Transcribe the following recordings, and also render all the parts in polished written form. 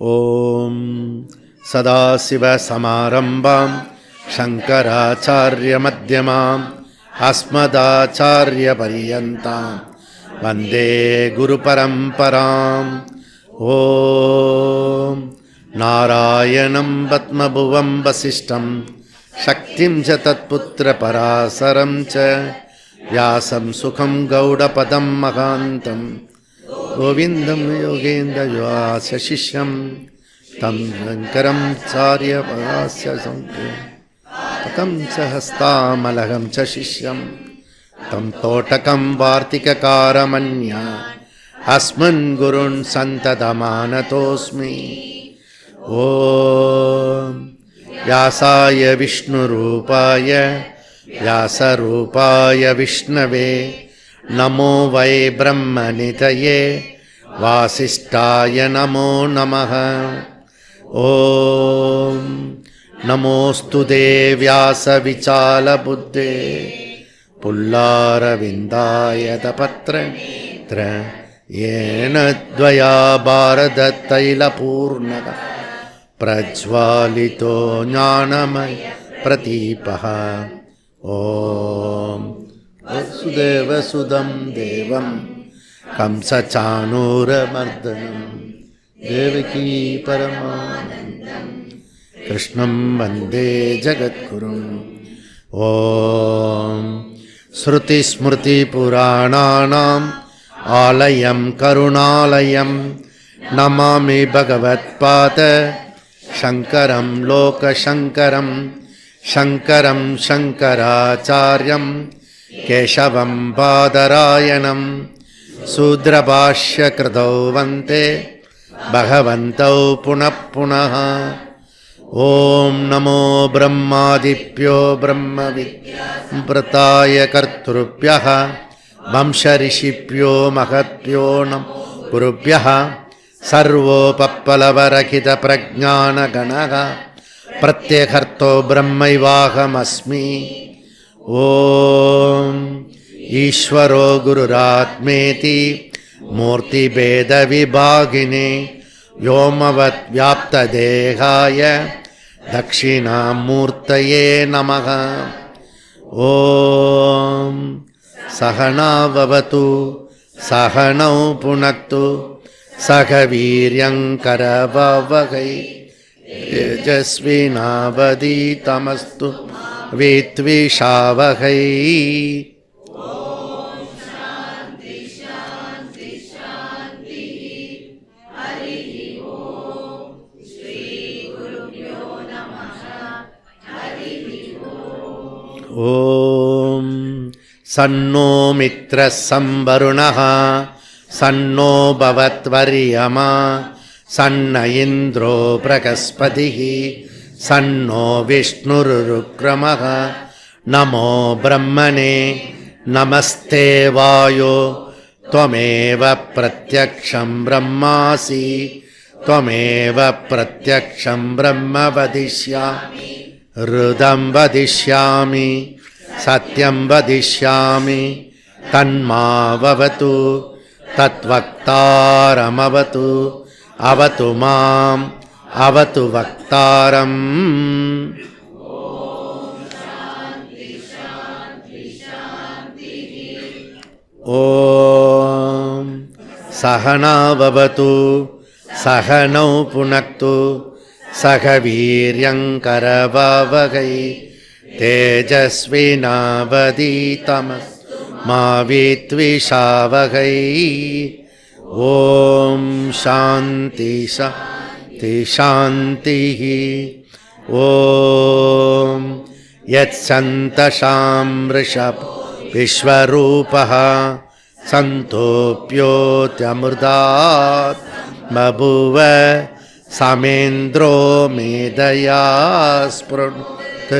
ஓம் சதாசிவசமாரம்பாம் சங்கராச்சார்யமத்யமாம் அஸ்மதாச்சார்யபரியந்தாம் வந்தே குருபரம்பராம். ஓம் நாராயணம் பத்மபுவம் வசிஷ்டம் சக்திம் ச தத்புத்திர பராசரம் ச வியாசம் சுகம் கௌடபதம் மகாந்தம் கோவிந்தம் யோகேந்திரயாச சிஷ்யம் தம் சங்கரம் சாரியபராஸ்ய தம் சஹஸ்தாமலகம் ச சிஷ்யம் தம் தோட்டகம் வார்த்திககாரமன்யா அஸ்மன் குருன் சந்ததமானதோஸ்மி. ஓம் வியாசாய விஷ்ணுரூபாய வியாசரூபாய விஷ்ணவே நமோ வை பிரம்மநிதயே வாசிஷ்டாய நமோ நமः. ஓம் நமோஸ்து தேவ்யாச விசாலபுத்தே புல்லாரவிந்தாய தபத்ர ஏன த்வயா பாரத தைலபூர்ணக பிரஜ்வாலிதோ ஞானமய பிரதீபः. ஓம் வசுதேவசுதம் தேவம் கம்சசானூரமர்தனம் தேவகீ பரமானந்தம் கிருஷ்ணம் வந்தே ஜகத்குரும். ஓம் ஸ்ருதிஸ்மிருதிபுராணானாம் ஆலயம் கருணாலயம் நமாமி பகவத்பாத சங்கரம் லோகசங்கரம் சங்கரம் சங்கராச்சார்யம் கேசவம் பாதராயணம் சூத்ரபாஷ்யக்ருதௌ வந்தே பகவந்தௌ புனః புனः. ஓம் நமோ பிரம்மாதிப்யோ பிரம்மவித்யாய கர்த்ருப்யः வம்சரிஷிப்யோ மகத்யோ நமோ குருப்யः. சர்வோபப்ளவரகித பிரஜானகணः பிரத்யகர்த்தோ பிரம்மைவாஹமஸ்மி. ஓம் ஈஸ்வரோ குருராத்மேதி மூர்த்திபேத விபாகினே வ்யோமவத் வியாப்ததேகாய தக்ஷிணாமூர்த்தயே நமः. ஓம் சகனாவவது சகனௌ புனக்து சக வீர்யங்கரவவகை தேஜஸ்வினாவதீதமஸ்து வித்விஷாவகை. ஓம் சன்னோ மித்ரः சம்வருணः சன்னோ பவத்வர்யமா சன்ன இந்திரோ பிரகஸ்பதிः சன்னோ விஷ்ணுருருக்ரமः. நமோ பிரம்மணே நமஸ்தே வாயோ த்வமேவ பிரத்யக்ஷம் பிரம்மாசி த்வமேவ பிரத்யக்ஷம் பிரம்ம வதிஷ்யாமி ருதம் வதிஷ்யாமி சத்யம் வதிஷ்யாமி தன்மாவது தத்வக்தாரமவது அவது மாம் அவது வக்தாரம். ஓம் சகனாவது சகனௌ புனக்து சக வீர்யங்கரவவகை தேஜஸ்வினாவதீதமஸ்து மா வித்விஷாவகை. ஓம் சாந்தி சாந்தி சாந்தி. ஓம் யத் சந்தசாம் ரிஷப் விஸ்வரூபः சந்தோப்யோத்யமிர்தாத் பபுவ சமேந்திரோ மேதயா ஸ்புருத்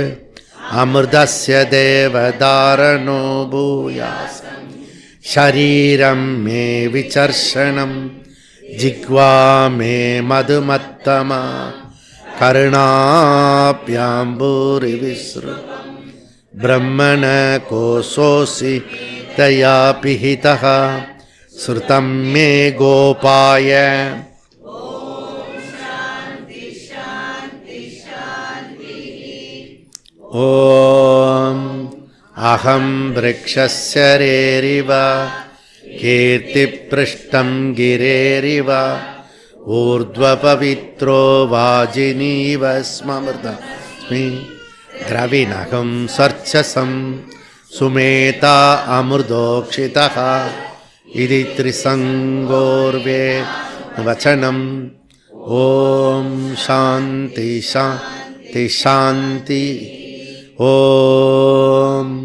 அமிர்தஸ்ய தேவதாரணோ பூயாஸ். ஷரீரம் மே விசர்ஷனம் ஜிக்வா மே மதுமத்தமா கருணாப்யாம்பூரி விஸ்ருதம் பிரம்மண கோசோசி தயா பிஹிதः ஸ்ருதம் மே கோபாய. ஓம் அகம் விருக்ஷஸ்ய கீர்த்திப்ருஷ்டம் கிரேரிவ ஊர்த்வபவித்ரோ வாஜினீவ ஸ்மமிருதஸ்மி திரவிணகம் சர்ச்சசம் சுமேதா அமிர்தோக்ஷிதः இதி த்ரிசங்கோர்வே வசனம். ஓம் சாந்தி சாந்தி சாந்தி. ஓம்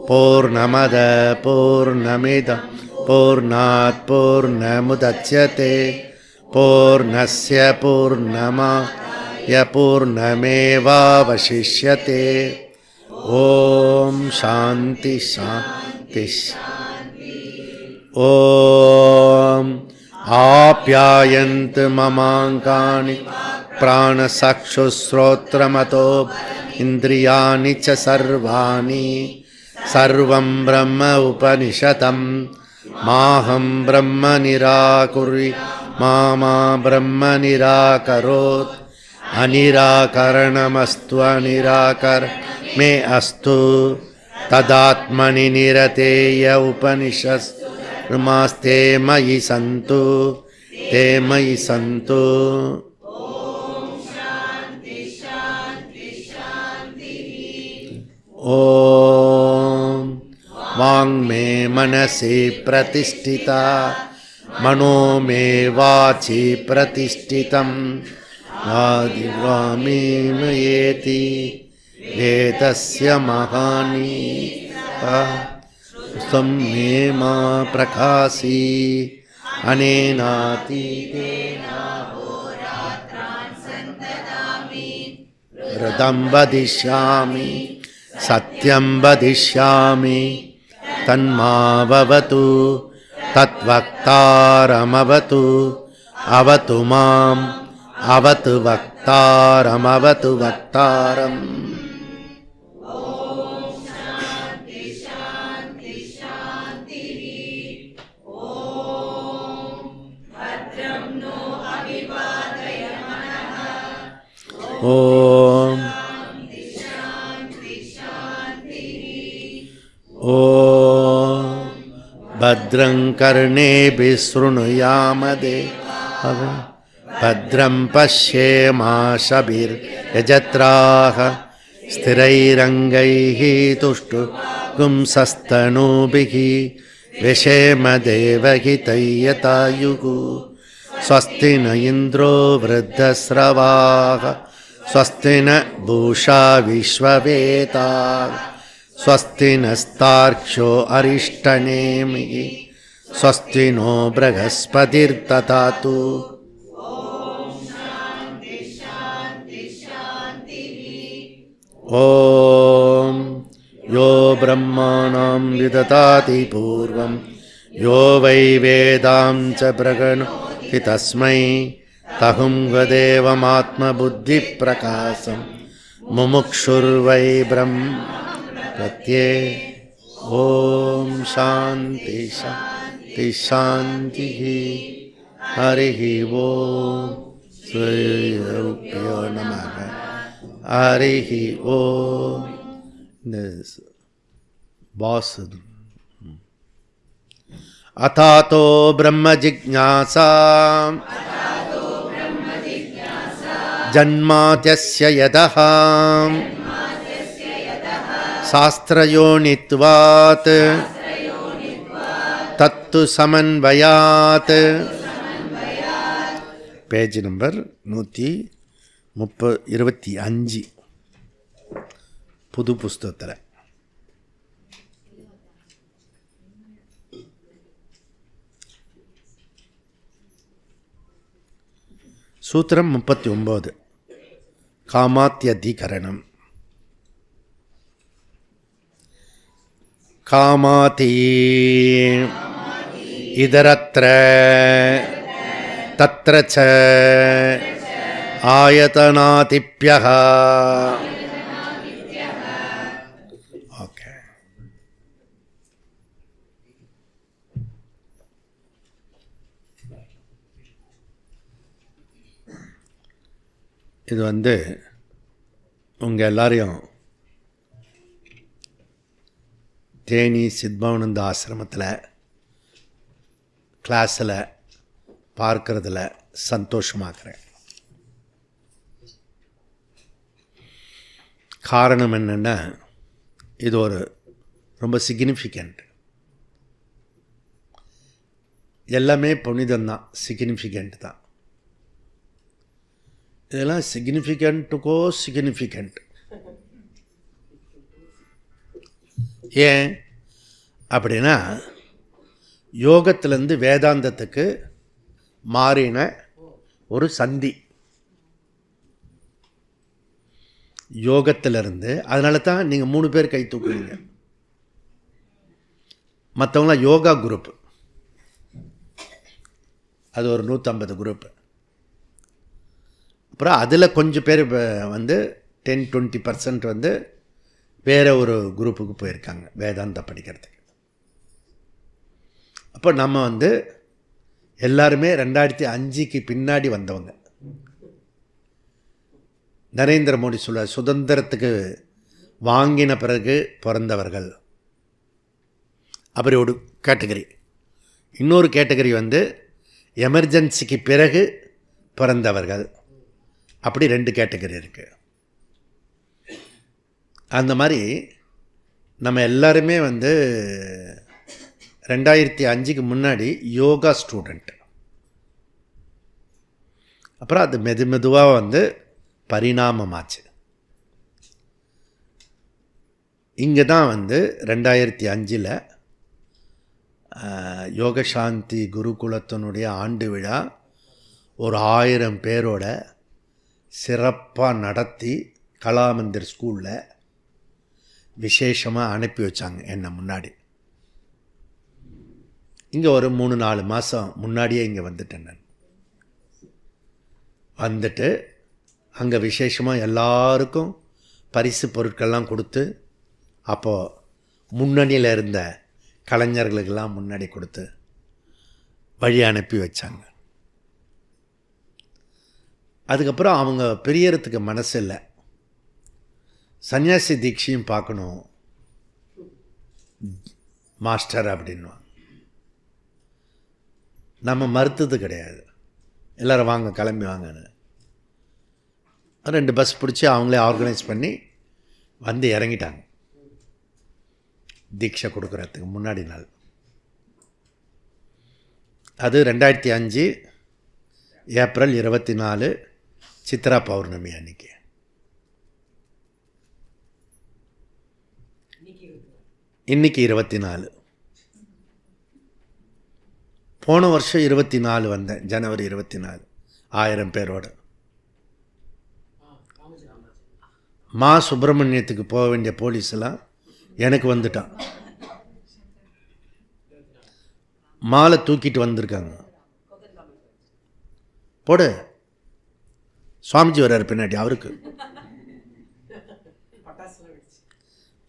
பூர்ணமத பூர்ணமிதம் பூர்ணாத் பூர்ணமுதச்யதே பூர்ணஸ்ய பூர்ணமாய பூர்ணமேவாவசிஷ்யதே. ஓம் சாந்தி சாந்தி. ஓம் ஆப்யாயந்து மமாங்கானி பிராணசக்ஷுஸ்ரோத்ரமதோ இந்திரியாணி ச சர்வாணி சர்வம் பிரம்ம உபனிஷதம் மாஹம் பிரம்ம நிராகுரி மாமா பிரம்ம நிராகரோத் அநிராகரணமஸ்து அநிராகர மே அஸ்து ததாத்மனி நிரதேய உபனிஷத் மாஸ்தே மயி சந்து தே மயி சந்து. ஓம் வாங்மே மனசி பிரதிஷ்டிதா மனோ மே வாசி பிரதிஷ்டிதம் ஆதிவாமி மயேதி வேதஸ்ய மகானி மே மா பிரகாசி வ்ரதம் வதிஷ்யாமி சத்யம் வதிஷ்யாமி தன்மாவது தத்வக்தாரமவது அவது மாம் அவது வக்தாரமவது வக்தாரம். ஓம் ஓம் பத்ரங் கர்ணேபிः ஸ்ருணுயாமதேவः பத்ரம் பஷ்யேமாஷபிர்யஜத்ராः ஸ்திரைரங்கைः துஷ்டுகும்சஸ்தனூபிः விஷேம தேவஹிதய்யதாயுः. ஸ்வஸ்தி ந இந்திரோ விருத்தஸ்ரவாः ஸ்வஸ்தி ந பூஷா விஸ்வவேதாः ஸ்வஸ்தி நஸ்தார்க்ஷோ அரிஷ்டநேமிः ஸ்வஸ்தி நோ ப்ரஹஸ்பதிர்ததாது. ஓம் யோ பிரம்மாணாம் விததாதி பூர்வம் யோ வை வேதாம் ச பிரகணோதி தஸ்மை தஹும் வதேவமாத்மபுத்தி பிரகாசம் முமுக்ஷுர்வை பிரம்ம பிரத்யே. ஓம் சாந்தி சாந்தி சாந்தி. ஹரிஹி ஓம் ஸ்ரீகுருப்யோ நமः. ஹரிஹி ஓம். இந்த பாஸ் அதாதோ பிரம்ம ஜிக்ஞாசா ஜன்மாத்யஸ்ய யதஹ சாஸ்திரயோனித்வாத் தத்து சமன்வயாத். பேஜ் நம்பர் 125 புது புஸ்தகத்தில். சூத்திரம் 39 காமாத்யதிகரணம். காமாதி இதரத்ர தத்ர ச ஆயதனாதிப்யஹ. ஓகே. இது உங்கள் எல்லாரையும் தேனி சித்பவானந்த ஆசிரமத்தில் கிளாஸில் பார்க்கறதுல சந்தோஷமாக்குறேன். காரணம் என்னென்னா, இது ஒரு ரொம்ப சிக்னிஃபிகண்ட். எல்லாமே புனிதம்தான், சிக்னிஃபிகண்ட் தான். இதெல்லாம் சிக்னிஃபிகண்ட்டுக்கோ சிக்னிஃபிகண்ட். ஏன் அப்படின்னா, யோகத்திலேருந்து வேதாந்தத்துக்கு மாறின ஒரு சந்தி. யோகத்திலிருந்து, அதனால தான் நீங்கள் 3 பேர் கை தூக்குறீங்க. மற்றவங்களாம் யோகா குரூப், அது ஒரு 150 குரூப்பு. அப்புறம் அதில் கொஞ்சம் பேர் வந்து 10-20% வந்து வேறு ஒரு குரூப்புக்கு போயிருக்காங்க வேதாந்தா படிக்கிறதுக்கு. அப்போ நம்ம வந்து எல்லாருமே 2005க்கு பின்னாடி வந்தவங்க. நரேந்திர மோடி சொல்ல சுதந்திரத்துக்கு வாங்கின பிறகு பிறந்தவர்கள், அப்படி ஒரு கேட்டகரி. இன்னொரு கேட்டகரி வந்து எமர்ஜென்சிக்கு பிறகு பிறந்தவர்கள். அப்படி 2 கேட்டகரி இருக்குது. அந்த மாதிரி நம்ம எல்லாருமே வந்து 2005க்கு முன்னாடி யோகா ஸ்டூடெண்ட். அப்புறம் அது மெதுவாக வந்து பரிணாமமாச்சு. இங்கே தான் வந்து 2005 யோகசாந்தி குருகுலத்தினுடைய ஆண்டு விழா ஒரு 1000 பேரோட சிறப்பாக நடத்தி கலாமந்திர் ஸ்கூலில் விசேஷமாக அனுப்பி வச்சாங்க என்னை முன்னாடி. இங்கே ஒரு 3-4 மாதம் முன்னாடியே இங்கே வந்துட்டேன். நான் வந்துட்டு அங்கே விசேஷமாக எல்லாருக்கும் பரிசு பொருட்கள்லாம் கொடுத்து, அப்போது முன்னணியில் இருந்த கலைஞர்களுக்கெல்லாம் முன்னாடி கொடுத்து வழி அனுப்பி வச்சாங்க. அதுக்கப்புறம் அவங்க பிரியறதுக்கு மனசு இல்லை. சன்னியாசி தீட்சையும் பார்க்கணும் மாஸ்டர் அப்படின்வாங்க. நம்ம மறுத்தது கிடையாது. எல்லோரும் வாங்க, கிளம்பி வாங்கன்னு 2 பஸ் பிடிச்சி அவங்களே ஆர்கனைஸ் பண்ணி வந்து இறங்கிட்டாங்க தீட்சை கொடுக்குறதுக்கு முன்னாடி நாள். அது 2005 ஏப்ரல் 24 சித்ரா பௌர்ணமி அன்னைக்கு. இன்னைக்கு 24. போன வருஷம் 24 வந்தேன், ஜனவரி 24, 1000 பேரோட. மா சுப்பிரமணியத்துக்கு போக வேண்டிய போலீஸெல்லாம் எனக்கு வந்துட்டான். மாலை தூக்கிட்டு வந்திருக்காங்க. போடு, சுவாமிஜி வர்றாரு பின்னாடி, அவருக்கு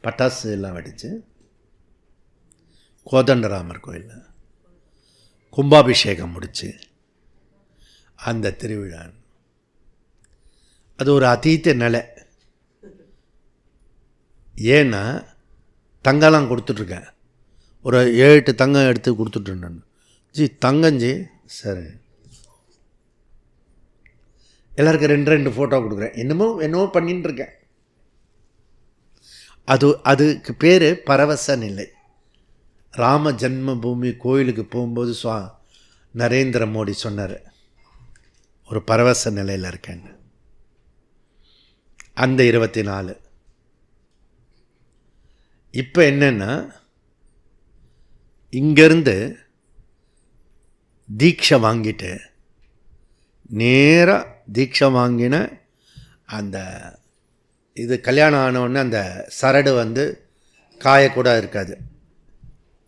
பட்டாசு எல்லாம் வெடிச்சு கோதண்டராமர் கோயிலில் கும்பாபிஷேகம் முடிச்சு அந்த திருவிழா. அது ஒரு அதீத நிலை. ஏன்னா தங்கம்லாம் கொடுத்துட்ருக்கேன், ஒரு 7-8 தங்கம் எடுத்து கொடுத்துட்ருந்தேன். ஜி தங்கஞ்சி, சரி, எல்லாருக்கும் 2 ஃபோட்டோ கொடுக்குறேன். என்னமோ பண்ணின்னு இருக்கேன். அதுக்கு பேர் பரவச நிலை. ராம ஜன்ம பூமி கோயிலுக்கு போகும்போது நரேந்திர மோடி சொன்னார், ஒரு பரவச நிலையில் இருக்கேன்னு. அந்த 24. இப்போ என்னென்னா, இங்கேருந்து தீட்சை வாங்கிட்டு நேராக தீட்சை வாங்கின அந்த இது கல்யாணம் ஆனவுடனே அந்த சரடு வந்து காயக்கூட இருக்காது,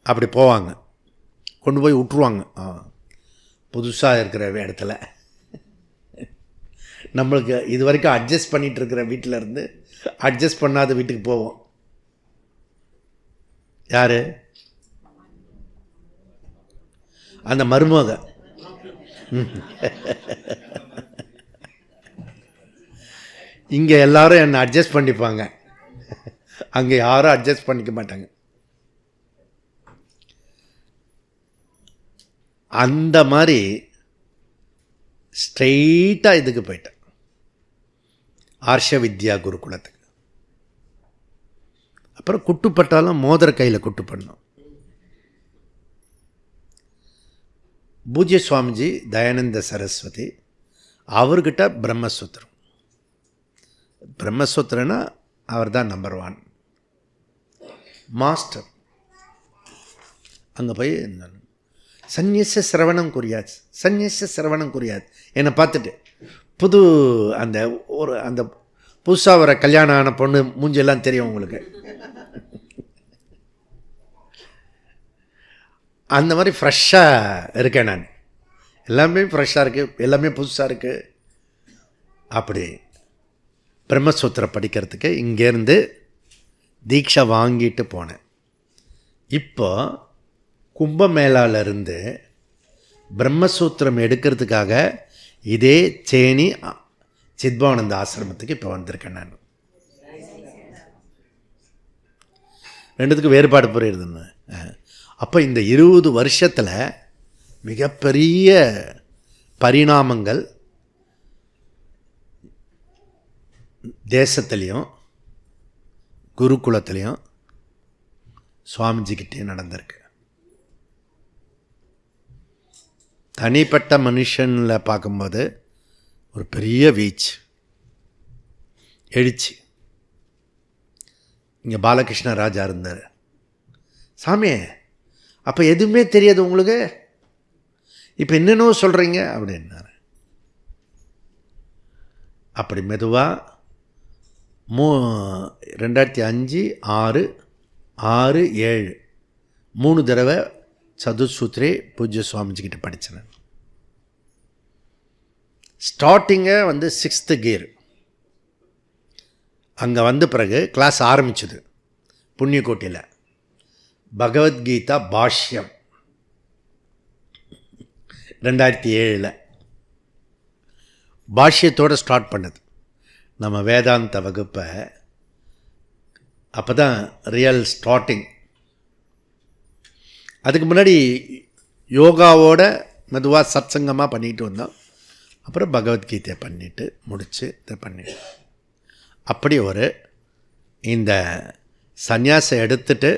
அப்படி போவாங்க, கொண்டு போய் விட்ருவாங்க புதுசாக இருக்கிற இடத்துல. நம்மளுக்கு இது வரைக்கும் அட்ஜஸ்ட் பண்ணிகிட்டு இருக்கிற வீட்டில் இருந்து அட்ஜஸ்ட் பண்ணாத வீட்டுக்கு போவோம். யார்? அந்த மருமக. இங்கே எல்லாரும் என்னை அட்ஜஸ்ட் பண்ணிப்பாங்க, அங்கே யாரும் அட்ஜஸ்ட் பண்ணிக்க மாட்டாங்க. அந்த மாதிரி ஸ்ட்ரெயிட்டாக இதுக்கு போயிட்டேன், ஆர்ஷ வித்யா குருகுலத்துக்கு. அப்புறம் குட்டுப்பட்டாலும் மோதிர கையில் குட்டு பண்ணோம். பூஜ்ய சுவாமிஜி தயானந்த சரஸ்வதி அவர்கிட்ட பிரம்மசூத்திரம். பிரம்மசூத்திரன்னா அவர் தான் நம்பர் 1 மாஸ்டர். அங்கே போய் சந்நியச சிரவணம் குறியாது, சந்நியச சிரவணம் குறியாது. என்னை பார்த்துட்டு புது அந்த அந்த புதுசாக வர கல்யாணம் ஆன பொண்ணு மூஞ்செல்லாம் தெரியும் உங்களுக்கு, அந்த மாதிரி ஃப்ரெஷ்ஷாக இருக்கேன் நான். எல்லாமே ஃப்ரெஷ்ஷாக இருக்குது, எல்லாமே புதுசாக இருக்குது. அப்படி பிரம்மசூத்திரம் படிக்கிறதுக்கு இங்கேருந்து தீட்சை வாங்கிட்டு போனேன். இப்போ கும்பமேளாவிலிருந்து பிரம்மசூத்திரம் எடுக்கிறதுக்காக இதே தேனி சித்பவானந்த ஆசிரமத்துக்கு இப்போ வந்திருக்கேன் நான். ரெண்டுத்துக்கு வேறுபாடு புரியுதுன்னு. அப்போ இந்த 20 வருஷத்தில் மிகப்பெரிய பரிணாமங்கள் தேசத்துலேயும் குருகுலத்துலேயும் சுவாமிஜிக்கிட்டே நடந்திருக்கு. தனிப்பட்ட மனுஷனில் பார்க்கும்போது ஒரு பெரிய வீச்சு எழுச்சி. இங்கே பாலகிருஷ்ண ராஜா இருந்தார். சாமி அப்போ எதுவுமே தெரியாது உங்களுக்கு, இப்போ என்னென்னோ சொல்கிறீங்க அப்படின்னாரு. அப்படி மெதுவாக 2005, 6, 6, 7 3 தடவை சதுசூத்ரே பூஜ்ய சுவாமிஜிக்கிட்ட படித்தேன். ஸ்டார்டிங்கை 6th கியர். அங்கே வந்த பிறகு கிளாஸ் ஆரம்பிச்சது புண்ணியக்கோட்டையில். பகவத்கீதா பாஷ்யம் 2007 பாஷ்யத்தோடு ஸ்டார்ட் பண்ணது நம்ம வேதாந்த வகுப்பை. அப்போ தான் ரியல் ஸ்டார்டிங். அதுக்கு முன்னாடி யோகாவோட மெதுவாக சத்சங்கமாக பண்ணிட்டு வந்தோம். அப்புறம் பகவத்கீதையை பண்ணிவிட்டு முடித்து இதை பண்ணிட்டு அப்படி ஒரு இந்த சந்நியாசம் எடுத்துட்டு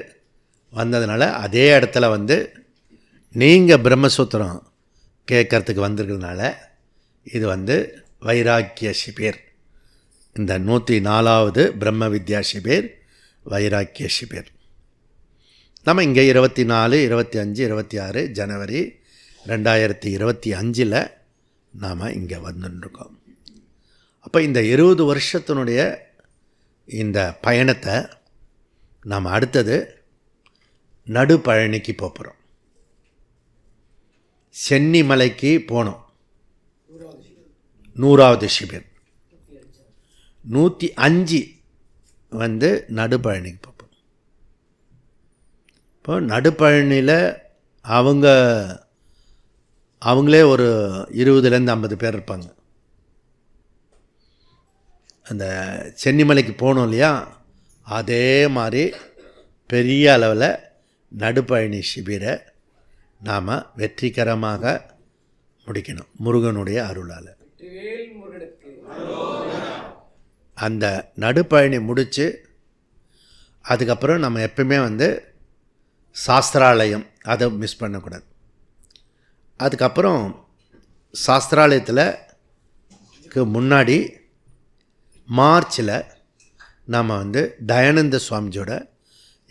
வந்ததுனால அதே இடத்துல நீங்கள் பிரம்மசூத்திரம் கேட்கறதுக்கு வந்திருக்கிறதுனால இது வைராக்கிய சிபிர். இந்த 104வது பிரம்ம வித்யா சிபிர் வைராக்கிய சிபிர். நம்ம இங்கே 24, 25, 26 ஜனவரி 2025 நாம் இங்கே வந்துட்டுருக்கோம். அப்போ இந்த 20 வருஷத்தினுடைய இந்த பயணத்தை நாம் அடுத்தது நடுப்பழனிக்கு போகிறோம். சென்னிமலைக்கு போனோம். 100வது சிபிர் 105 நடுப்பழனிக்கு போகிறோம். இப்போ நடுப்பழனியில் அவங்களே ஒரு 20லேருந்து 50 பேர் இருப்பாங்க. அந்த சென்னிமலைக்கு போனோம் இல்லையா, அதே மாதிரி பெரிய அளவில் நடுப்பழனி சிபிரை நாம் வெற்றிகரமாக முடிக்கணும் முருகனுடைய அருளால். அந்த நடுப்பழனி முடித்து அதுக்கப்புறம் நம்ம எப்பவுமே சாஸ்திராலயம் அதை மிஸ் பண்ணக்கூடாது. அதுக்கப்புறம் சாஸ்திராலயத்துக்கு முன்னாடி மார்ச்சில் நாம் தயானந்த சுவாமிஜியோட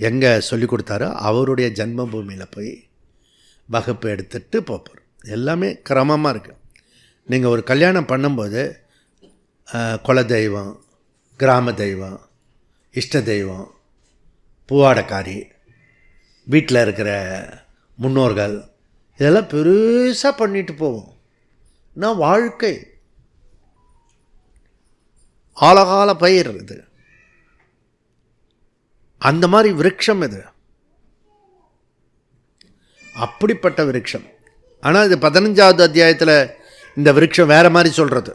எங்கே சொல்லி கொடுத்தாரோ அவருடைய ஜன்மபூமியில் போய் வகுப்பு எடுத்துகிட்டு போகிறோம். எல்லாமே கிரமமாக இருக்குது. நீங்கள் ஒரு கல்யாணம் பண்ணும்போது குலதெய்வம், கிராம தெய்வம், இஷ்ட தெய்வம், பூவாடக்காரி, வீட்டில் இருக்கிற முன்னோர்கள், இதெல்லாம் பெருசாக பண்ணிட்டு போவோம். நான் வாழ்க்கை ஆழகால பயிர் இது. அந்த மாதிரி விருட்சம் இது, அப்படிப்பட்ட விருட்சம். ஆனால் இது 15வது அத்தியாயத்தில் இந்த விருட்சம் வேறு மாதிரி சொல்கிறது.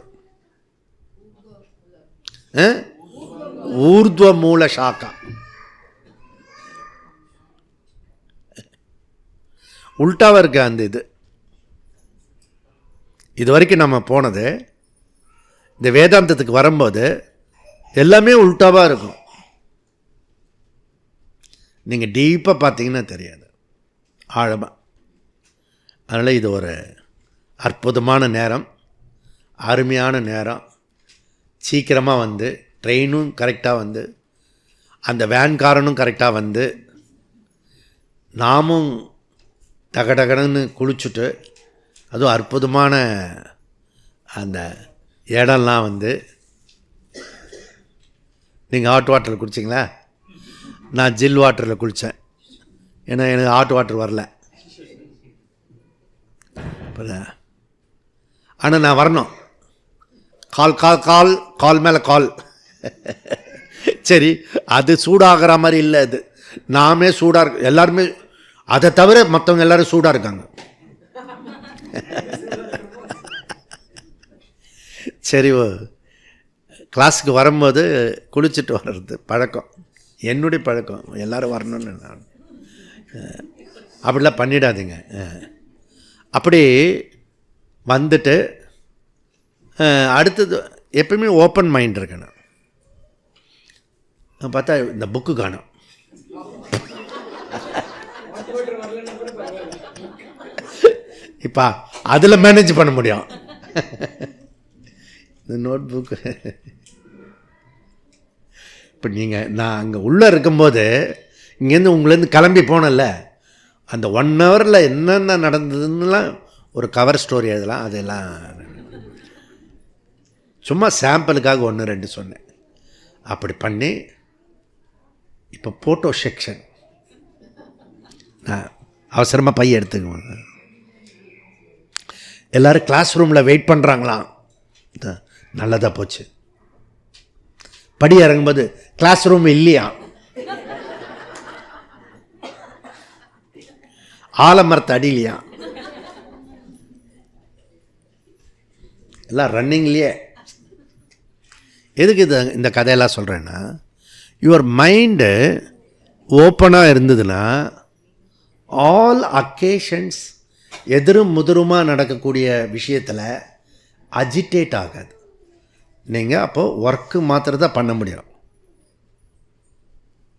ஊர்துவ மூல சாக்கா, உல்டாவாக இருக்கு அந்த இது. இது வரைக்கும் நம்ம போனது இந்த வேதாந்தத்துக்கு வரும்போது எல்லாமே உல்டாவாக இருக்கும். நீங்கள் டீப்பாக பார்த்தீங்கன்னா தெரியாது, ஆழமாக. அதனால் இது ஒரு அற்புதமான நேரம், அருமையான நேரம். சீக்கிரமாக வந்து ட்ரெயினும் கரெக்டாக வந்து, அந்த வேன்காரனும் கரெக்டாக வந்து, நாமும் டகடகடன்னு குளிச்சுட்டு, அதுவும் அற்புதமான அந்த இடம்லாம் வந்து. நீங்கள் ஹாட் வாட்டரில் குளிச்சிங்களா? நான் ஜில் வாட்டரில் குளித்தேன். ஏன்னா எனக்கு ஹாட் வாட்டர் வரல. ஆனால் நான் வரணும். கால் கால் கால் கால் மேலே கால். சரி, அது சூடாகிற மாதிரி இல்லை. அது நாமே சூடாக இருக்கு, எல்லாருமே. அதை தவிர மற்றவங்க எல்லோரும் சூடாக இருக்காங்க. சரி, கிளாஸுக்கு வரும்போது குளிச்சுட்டு வர்றது பழக்கம், என்னுடைய பழக்கம். எல்லோரும் வரணும்னு நான் அப்படிலாம் பண்ணிடாதீங்க. அப்படி வந்துட்டு அடுத்தது எப்பயுமே ஓப்பன் மைண்ட் இருக்கணும். பார்த்தா இந்த புக்கு காணும். இப்போ அதில் மேனேஜ் பண்ண முடியும். இந்த நோட் புக்கு இப்போ நான் அங்கே உள்ளே இருக்கும்போது இங்கேருந்து உங்களேருந்து கிளம்பி போனல, அந்த 1 ஹவரில் என்னென்ன நடந்ததுன்னுலாம் ஒரு கவர் ஸ்டோரி அதெல்லாம். அதெல்லாம் சும்மா சாம்பிளுக்காக 1-2 சொன்னேன். அப்படி பண்ணி இப்போ ஃபோட்டோ செக்ஷன் நான் அவசரமாக பையன் எடுத்துக்குவாங்க. எல்லோரும் கிளாஸ் ரூமில் வெயிட் பண்ணுறாங்களாம். நல்லதாக போச்சு. படி இறங்கும்போது கிளாஸ் ரூம் இல்லையா, ஆலமரத்து அடியிலையா, எல்லாம் ரன்னிங்லேயே. எதுக்கு இந்த கதையெல்லாம் சொல்கிறேன்னா, யுவர் மைண்டு ஓப்பனாக இருந்ததுன்னா ஆல் அக்கேஷன்ஸ் எதிரும் முதிருமாக நடக்கக்கூடிய விஷயத்தில் அஜிடேட் ஆகாது. நீங்கள் அப்போது ஒர்க்கு மாத்திரம் தான் பண்ண முடியும்.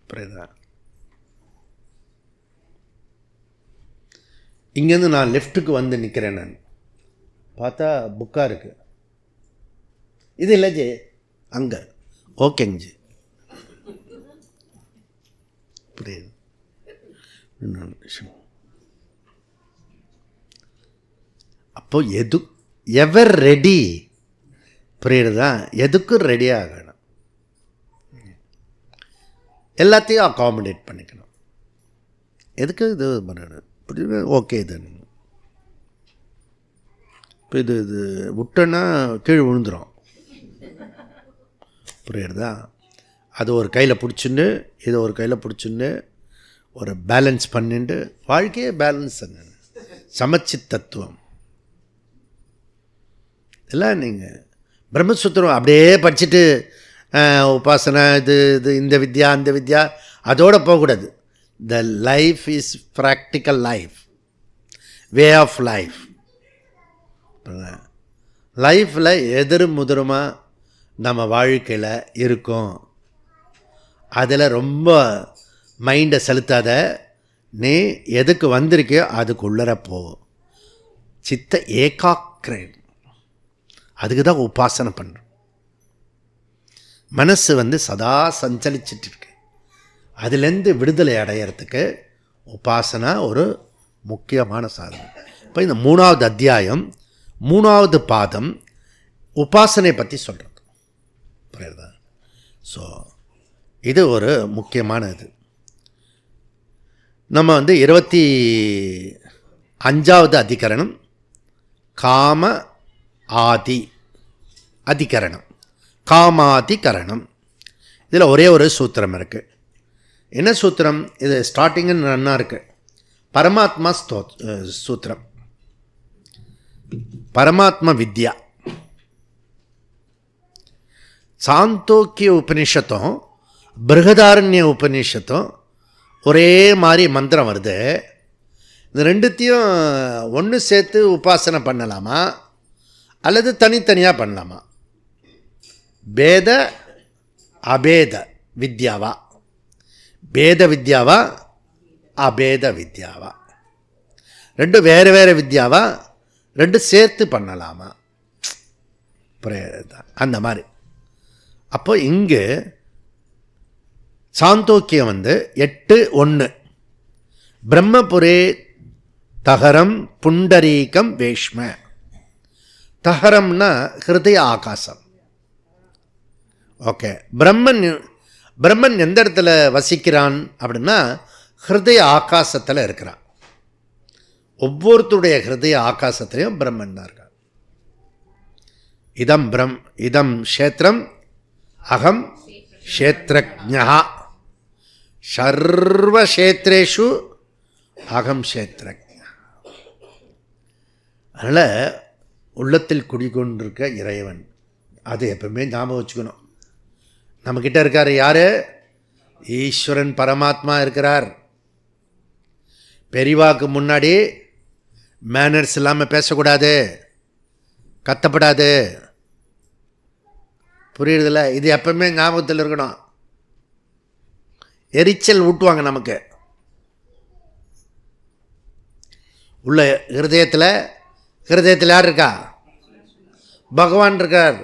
புரியுதா? இங்கேருந்து நான் லெஃப்ட்டுக்கு வந்து நிற்கிறேன். நான் பார்த்தா புக்காக இருக்குது. இது இல்லை ஜி, அங்கே. ஓகேங்க ஜி. புரியுது? இன்னொரு விஷயம், அப்போது எவர் ரெடி, புரியுறதா? எதுக்கும் ரெடி ஆகணும், எல்லாத்தையும் அகாமடேட் பண்ணிக்கணும். எதுக்கு இது பண்ணணும், புரியுது? ஓகே, இது இப்போ இது விட்டோன்னா கீழே விழுந்துடும், புரியுறதா? அது ஒரு கையில் பிடிச்சின்னு இதை ஒரு கையில் பிடிச்சின்னு ஒரு பேலன்ஸ் பண்ணிட்டு, வாழ்க்கையே பேலன்ஸ், சமச்சித்தத்துவம் எல்லாம். நீங்கள் பிரம்மசூத்திரம் அப்படியே படிச்சுட்டு உபாசனை இது இந்த வித்யா அந்த வித்யா அதோடு போகக்கூடாது. The life is practical life, way of life. லைஃப்பில் எதிரும் முதிருமாக நம்ம வாழ்க்கையில் இருக்கும். அதில் ரொம்ப மைண்டை செலுத்தாத. நீ எதுக்கு வந்திருக்கியோ அதுக்குள்ளர போ. சித்த ஏகாக்கிரன், அதுக்கு தான் உபாசனை பண்ணுறோம். மனசு சதா சஞ்சலிச்சிட்டு இருக்கு. அதுலேருந்து விடுதலை அடையிறதுக்கு உபாசனா ஒரு முக்கியமான சாதனை. இப்போ இந்த 3வது அத்தியாயம் 3வது பாதம் உபாசனை பற்றி சொல்கிறது, புரியுதா? ஸோ இது ஒரு முக்கியமான இது. நம்ம 25வது அதிகரணம் காம ஆதி அதிகரணம், காமாதிகரணம். இதில் ஒரே ஒரு சூத்திரம் இருக்குது. என்ன சூத்திரம் இது? ஸ்டார்டிங்கு நன்னா இருக்குது. பரமாத்மா சூத்திரம், பரமாத்மா வித்யா. சாந்தோக்கிய உபனிஷத்தும் பிருகதாரண்ய உபனிஷத்தும் ஒரே மாதிரி மந்திரம் வருது. இந்த ரெண்டுத்தையும் ஒன்று சேர்த்து உபாசனை பண்ணலாமா, அல்லது தனித்தனியாக பண்ணலாமா? பேத அபேத வித்யாவா, பேத வித்யாவா அபேத வித்யாவா, ரெண்டு வேறு வேறு வித்யாவா, ரெண்டு சேர்த்து பண்ணலாமா? அந்த மாதிரி. அப்போ இங்கு சாந்தோக்கியம் 8:1 பிரம்மபுரே தகரம் புண்டரீகம் வேஷ்ம. தகரம்னா ஹிருதய ஆகாசம். ஓகே, பிரம்மன் எந்த இடத்துல வசிக்கிறான் அப்படின்னா ஹிருதய ஆகாசத்தில் இருக்கிறான். ஒவ்வொருத்தருடைய ஹிருதய ஆகாசத்திலையும் பிரம்மன் தான் இருக்கான். இதம் க்ஷேத்திரம் அகம் க்ஷேத்ரஜ்ஞா சர்வக்ஷேத்ரேஷு அகம் க்ஷேத்ரஜ்ஞா. அதனால் உள்ளத்தில் குடிகொண்டிருக்க இறைவன், அது எப்பவுமே ஞாபகம் வச்சுக்கணும். நம்மக்கிட்ட இருக்கார் யார்? ஈஸ்வரன் பரமாத்மா இருக்கிறார். பெரியவாக்கு முன்னாடி மேனர்ஸ் இல்லாமல் பேசக்கூடாது, கத்தப்படாது. புரியுறதில்ல? இது எப்பவுமே ஞாபகத்தில் இருக்கணும். எரிச்சல் ஊட்டுவாங்க நமக்கு. உள்ள ஹிருதயத்தில் யார் இருக்கா? பகவான் இருக்கார்.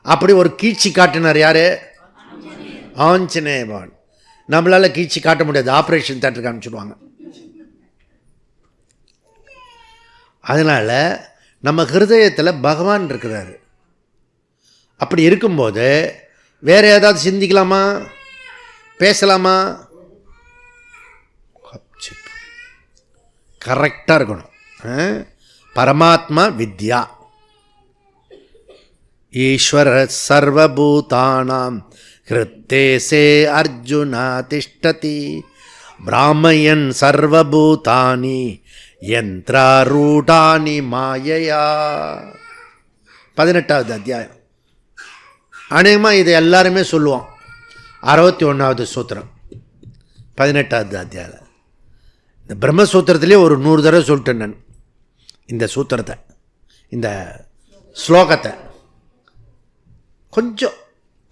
அப்படி ஒரு கீழ்ச்சி காட்டினார் யார்? ஆஞ்சநேயவான். நம்மளால் கீழ்ச்சி காட்ட முடியாது, ஆப்ரேஷன் தேட்டருக்கு அனுப்பிச்சுடுவாங்க. அதனால் நம்ம ஹிருதயத்தில் பகவான் இருக்கிறார். அப்படி இருக்கும்போது வேறு ஏதாவது சிந்திக்கலாமா, பேசலாமா? கரெக்டாக இருக்கணும். பரமாத்மா வித்யா. ஈஸ்வர சர்வபூதானாம் ஹிருத்தேசே அர்ஜுனா திஷ்டதி பிராமயன் சர்வபூதானி யந்த்ராரூடானி மாயையா. 18வது அத்தியாயம். அநேகமாக இதை எல்லாருமே சொல்லுவோம். 61வது சூத்திரம் 18வது அத்தியாயம். இந்த பிரம்மசூத்திரத்திலே ஒரு 100 தடவை சொல்லிட்டேன் நான் இந்த சூத்திரத்தை, இந்த ஸ்லோகத்தை.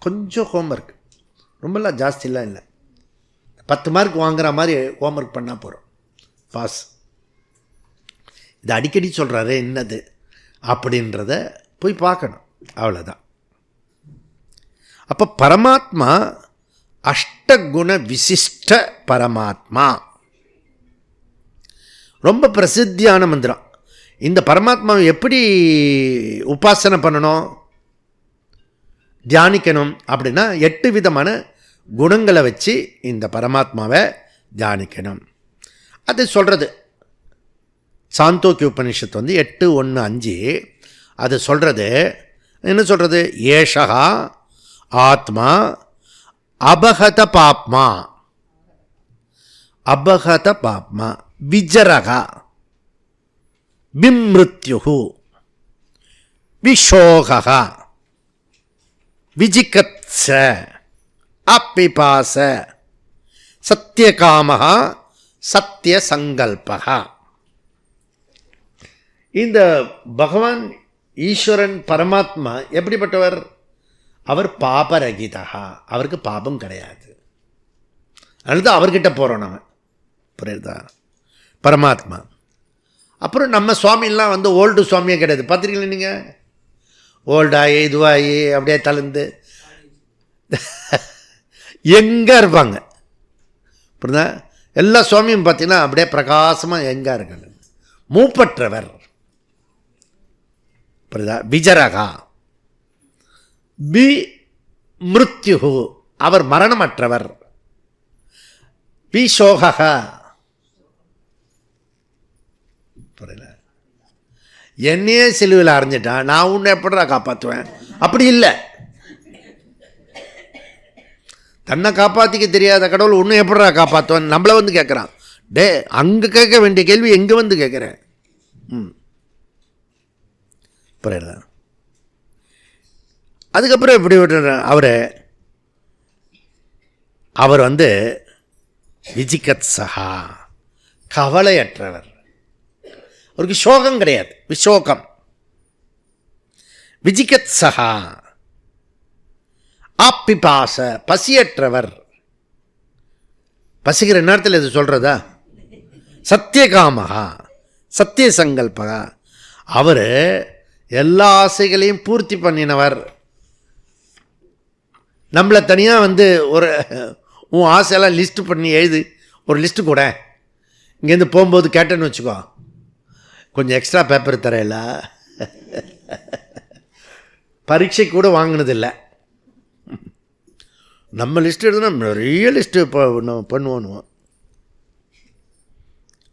கொஞ்சம் ஹோம்ஒர்க், ரொம்பலாம் ஜாஸ்திலாம் இல்லை. 10 மார்க் வாங்குற மாதிரி ஹோம்ஒர்க் பண்ணால் போகிறோம், பாஸ். இது அடிக்கடி சொல்கிறாரு என்னது அப்படின்றத போய் பார்க்கணும், அவ்வளோதான். அப்போ பரமாத்மா அஷ்டகுண விசிஷ்ட பரமாத்மா, ரொம்ப பிரசித்தியான மந்திரம். இந்த பரமாத்மாவை எப்படி உபாசனை பண்ணணும், தியானிக்கணும் அப்படின்னா 8 விதமான குணங்களை வச்சு இந்த பரமாத்மாவை தியானிக்கணும். அது சொல்கிறது சாந்தோக்கிய உபனிஷத்து 8:1-5. அது சொல்கிறது என்ன சொல்கிறது? ஏஷகா ஆத்மா அபகத பாப்மா, அபகத பாப்மா விஜரகா விம்ருத்யுஹு விஷோகா விஜிகத்ஸ அப்பிபாச சத்தியகாமஹா சத்தியசங்கல்பகா. இந்த பகவான் ஈஸ்வரன் பரமாத்மா எப்படிப்பட்டவர்? அவர் பாபரகிதா, அவருக்கு பாபம் கிடையாது. அதுதான் அவர்கிட்ட போகிறோம் நம்ம, புரியுதா? பரமாத்மா. அப்புறம் நம்ம சுவாமிலாம் ஓல்டு சுவாமியே கிடையாது. பார்த்துருக்கீங்களா நீங்கள்? ஓல்டாகி இதுவாகி அப்படியே தளர்ந்து எங்கே இருப்பாங்க, புரியுதா? எல்லா சுவாமியும் பார்த்தீங்கன்னா அப்படியே பிரகாசமாக எங்கே இருக்காங்க. மூப்பற்றவர், புரியுதா? விஜரகா பி மிருத்யுஹு, அவர் மரணமற்றவர். விஷோகா, புரியல? என்னையே சிலுவையில் அரைஞ்சிட்டான், நான் உன்னை எப்படிடா காப்பாற்றுவேன்? அப்படி இல்லை. தன்னை காப்பாற்றிக்க தெரியாத கடவுள் உன்னை எப்படிடா காப்பாற்றுவேன் நம்மளை கேட்குறான். டே, அங்கே கேட்க வேண்டிய கேள்வி எங்கே கேட்குறேன். புரியல? அதுக்கப்புறம் எப்படி விட்டுறேன் அவர் விஜிகத்ஸா, கவலையற்றவர். அவருக்கு சோகம் கிடையாது, விஷோகம். விஜிகத்சகா, ஆப்பிபாச, பசியற்றவர். பசிக்கிற நேரத்தில் இது சொல்கிறதா? சத்தியகாமகா, சத்திய சங்கல்பகா, அவர் எல்லா ஆசைகளையும் பூர்த்தி பண்ணினவர். நம்மளை தனியாக வந்து ஒரு உன் ஆசையெல்லாம் லிஸ்ட்டு பண்ணி எழுது, ஒரு லிஸ்ட்டு கூட இங்கேருந்து போகும்போது கேட்டேன்னு வச்சுக்கோ, கொஞ்சம் எக்ஸ்ட்ரா பேப்பர் தரையில. பரீட்சை கூட வாங்கினதில்லை. நம்ம லிஸ்ட் எடுத்தோன்னா நிறைய லிஸ்ட்டு பண்ணுவோம்.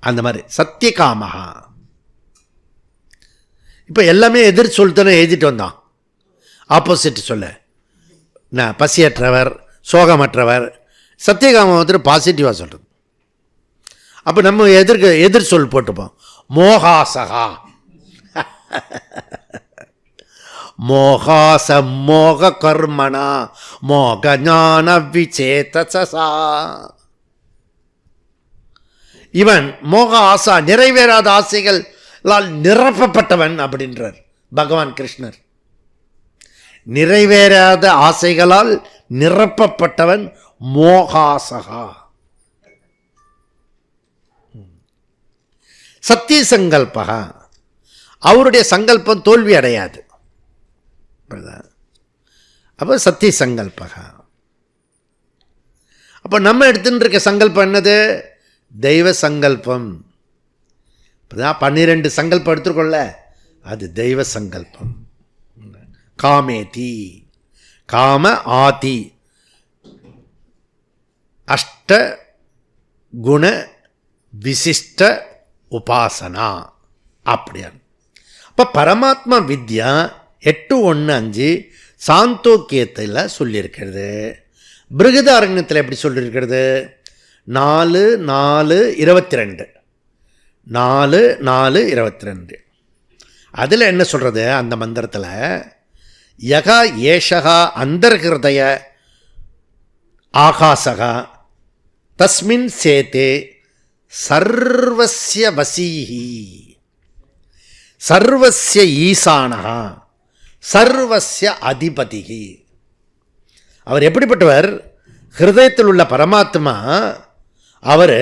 அந்த மாதிரி சத்தியகாமகா. இப்போ எல்லாமே எதிர் சொல்லித்தானே எழுதிட்டு வந்தான். ஆப்போசிட் சொல்ல, நான் பசியற்றவர், சோகமற்றவர். சத்தியகாமம் வந்துட்டு பாசிட்டிவாக சொல்கிறது. அப்போ நம்ம எதிர் சொல் போட்டுப்போம். மோகாசகா, மோகாச மோக கர்மணா மோக ஞான விசேதசா. இவன் மோக ஆசா, நிறைவேறாத ஆசைகளால் நிரப்பப்பட்டவன் அப்படின்றார் பகவான் கிருஷ்ணர். நிறைவேறாத ஆசைகளால் நிரப்பப்பட்டவன் மோகாசகா. சத்திய சங்கல்பகா, அவருடைய சங்கல்பம் தோல்வி அடையாது. அப்போ சத்திய சங்கல்பகா. அப்போ நம்ம எடுத்துட்டு இருக்க சங்கல்பம் என்னது? தெய்வ சங்கல்பம். 12 சங்கல்பம் எடுத்துக்கொள்ள, அது தெய்வ சங்கல்பம். காமேதி, காம ஆதி, அஷ்ட குண விசிஷ்ட உபாசனா அப்படியா. அப்போ பரமாத்மா வித்யா 8:1-5 சாந்தோக்கியத்தில் சொல்லியிருக்கிறது. பிருகதாரண்யத்தில் எப்படி சொல்லியிருக்கிறது? 4:4-22 4:4-22. அதில் என்ன சொல்கிறது? அந்த மந்திரத்தில் யகா ஏஷகா அந்தர்ஹிருதய ஆகாசகா தஸ்மின் சேதே சர்வஸ்ய வசீஹி சர்வஸ்ய ஈசானஹா சர்வஸ்ய அதிபதிகி. அவர் எப்படிப்பட்டவர்? ஹிருதயத்தில் உள்ள பரமாத்மா, அவர்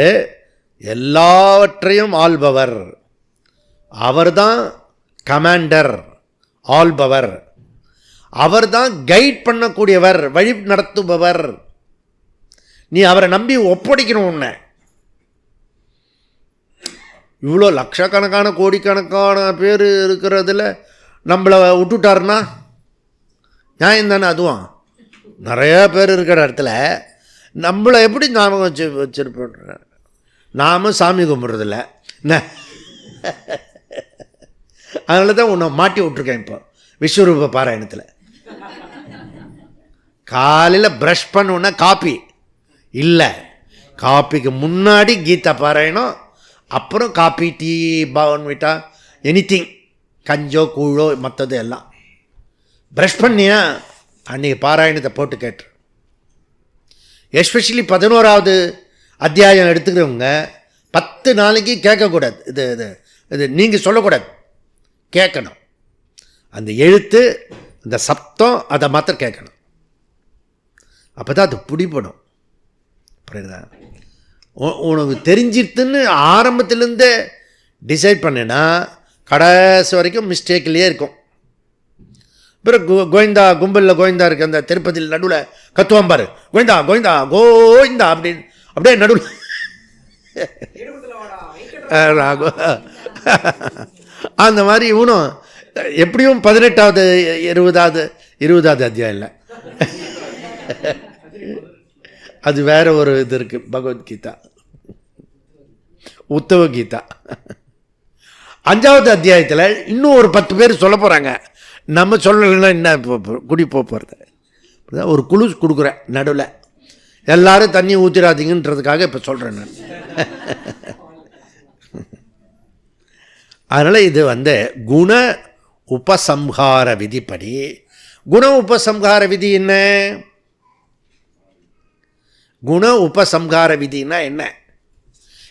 எல்லாவற்றையும் ஆள்பவர். அவர்தான் கமாண்டர், ஆள்பவர். அவர்தான் கைட் பண்ணக்கூடியவர், வழி நடத்துபவர். நீ அவரை நம்பி ஒப்படைக்கணும். உன்னை இவ்வளோ லட்சக்கணக்கான கோடிக்கணக்கான பேர் இருக்கிறதுல நம்மளை விட்டுட்டாருன்னா நியாயம் தானே? அதுவும் நிறையா பேர் இருக்கிற இடத்துல நம்மளை எப்படி ஞாபகம் வச்சிருப்போம்? நாமும் சாமி கும்பிட்றதில்ல என்ன? அதனால தான் உன்னை மாட்டி விட்ருக்கேன். இப்போ விஸ்வரூப பாராயணத்தில் காலையில் ப்ரஷ் பண்ணுன்னா காப்பி இல்லை, காப்பிக்கு முன்னாடி கீதா பாராயணம், அப்புறம் காப்பி, டீ, பவன்விட்டா, எனிதிங், கஞ்சோ கூழோ மற்றது எல்லாம். ப்ரஷ் பண்ணியா அன்றைக்கி பாராயணத்தை போட்டு கேட்டு. எஸ்பெஷலி 11வது அத்தியாயம் எடுத்துக்கிறவங்க 10 நாளைக்கு கேட்கக்கூடாது. இது இது இது நீங்கள் சொல்லக்கூடாது, கேட்கணும். அந்த எழுத்து, அந்த சப்தம், அதை மாத்திரம் கேட்கணும். அப்போ தான் அது பிடிப்படும். புரியுதா? உனக்கு தெரிஞ்சிருத்துன்னு ஆரம்பத்துலேருந்தே டிசைட் பண்ணினா கடைசி வரைக்கும் மிஸ்டேக்லேயே இருக்கும். பிறகு கோவிந்தா கும்பலில் கோவிந்தா இருக்குது, அந்த திருப்பதியில் நடுவில் கத்துவான் பாரு, கோவிந்தா கோவிந்தா கோவிந்தா அப்படின்னு அப்படியே நடுவில் அந்த மாதிரி இவனும் எப்படியும் 18வது 20வது அத்தியாயம் இல்லை, அது வேற ஒரு இது இருக்குது. பகவத்கீதா, உத்தவ கீதா 5வது அத்தியாயத்தில் இன்னும் ஒரு 10 பேர் சொல்ல போகிறாங்க. நம்ம சொல்லலைன்னா என்ன குடி போகிறது? ஒரு குழு கொடுக்குறேன் நடுவில், எல்லாரும் தண்ணி ஊற்றிடாதீங்கன்றதுக்காக இப்போ சொல்கிறேன் நான். அதனால் இது குண உபசம்ஹார விதிப்படி. குண உபசம்ஹார விதி என்ன? குண உபசம்ஹார விதினா என்ன?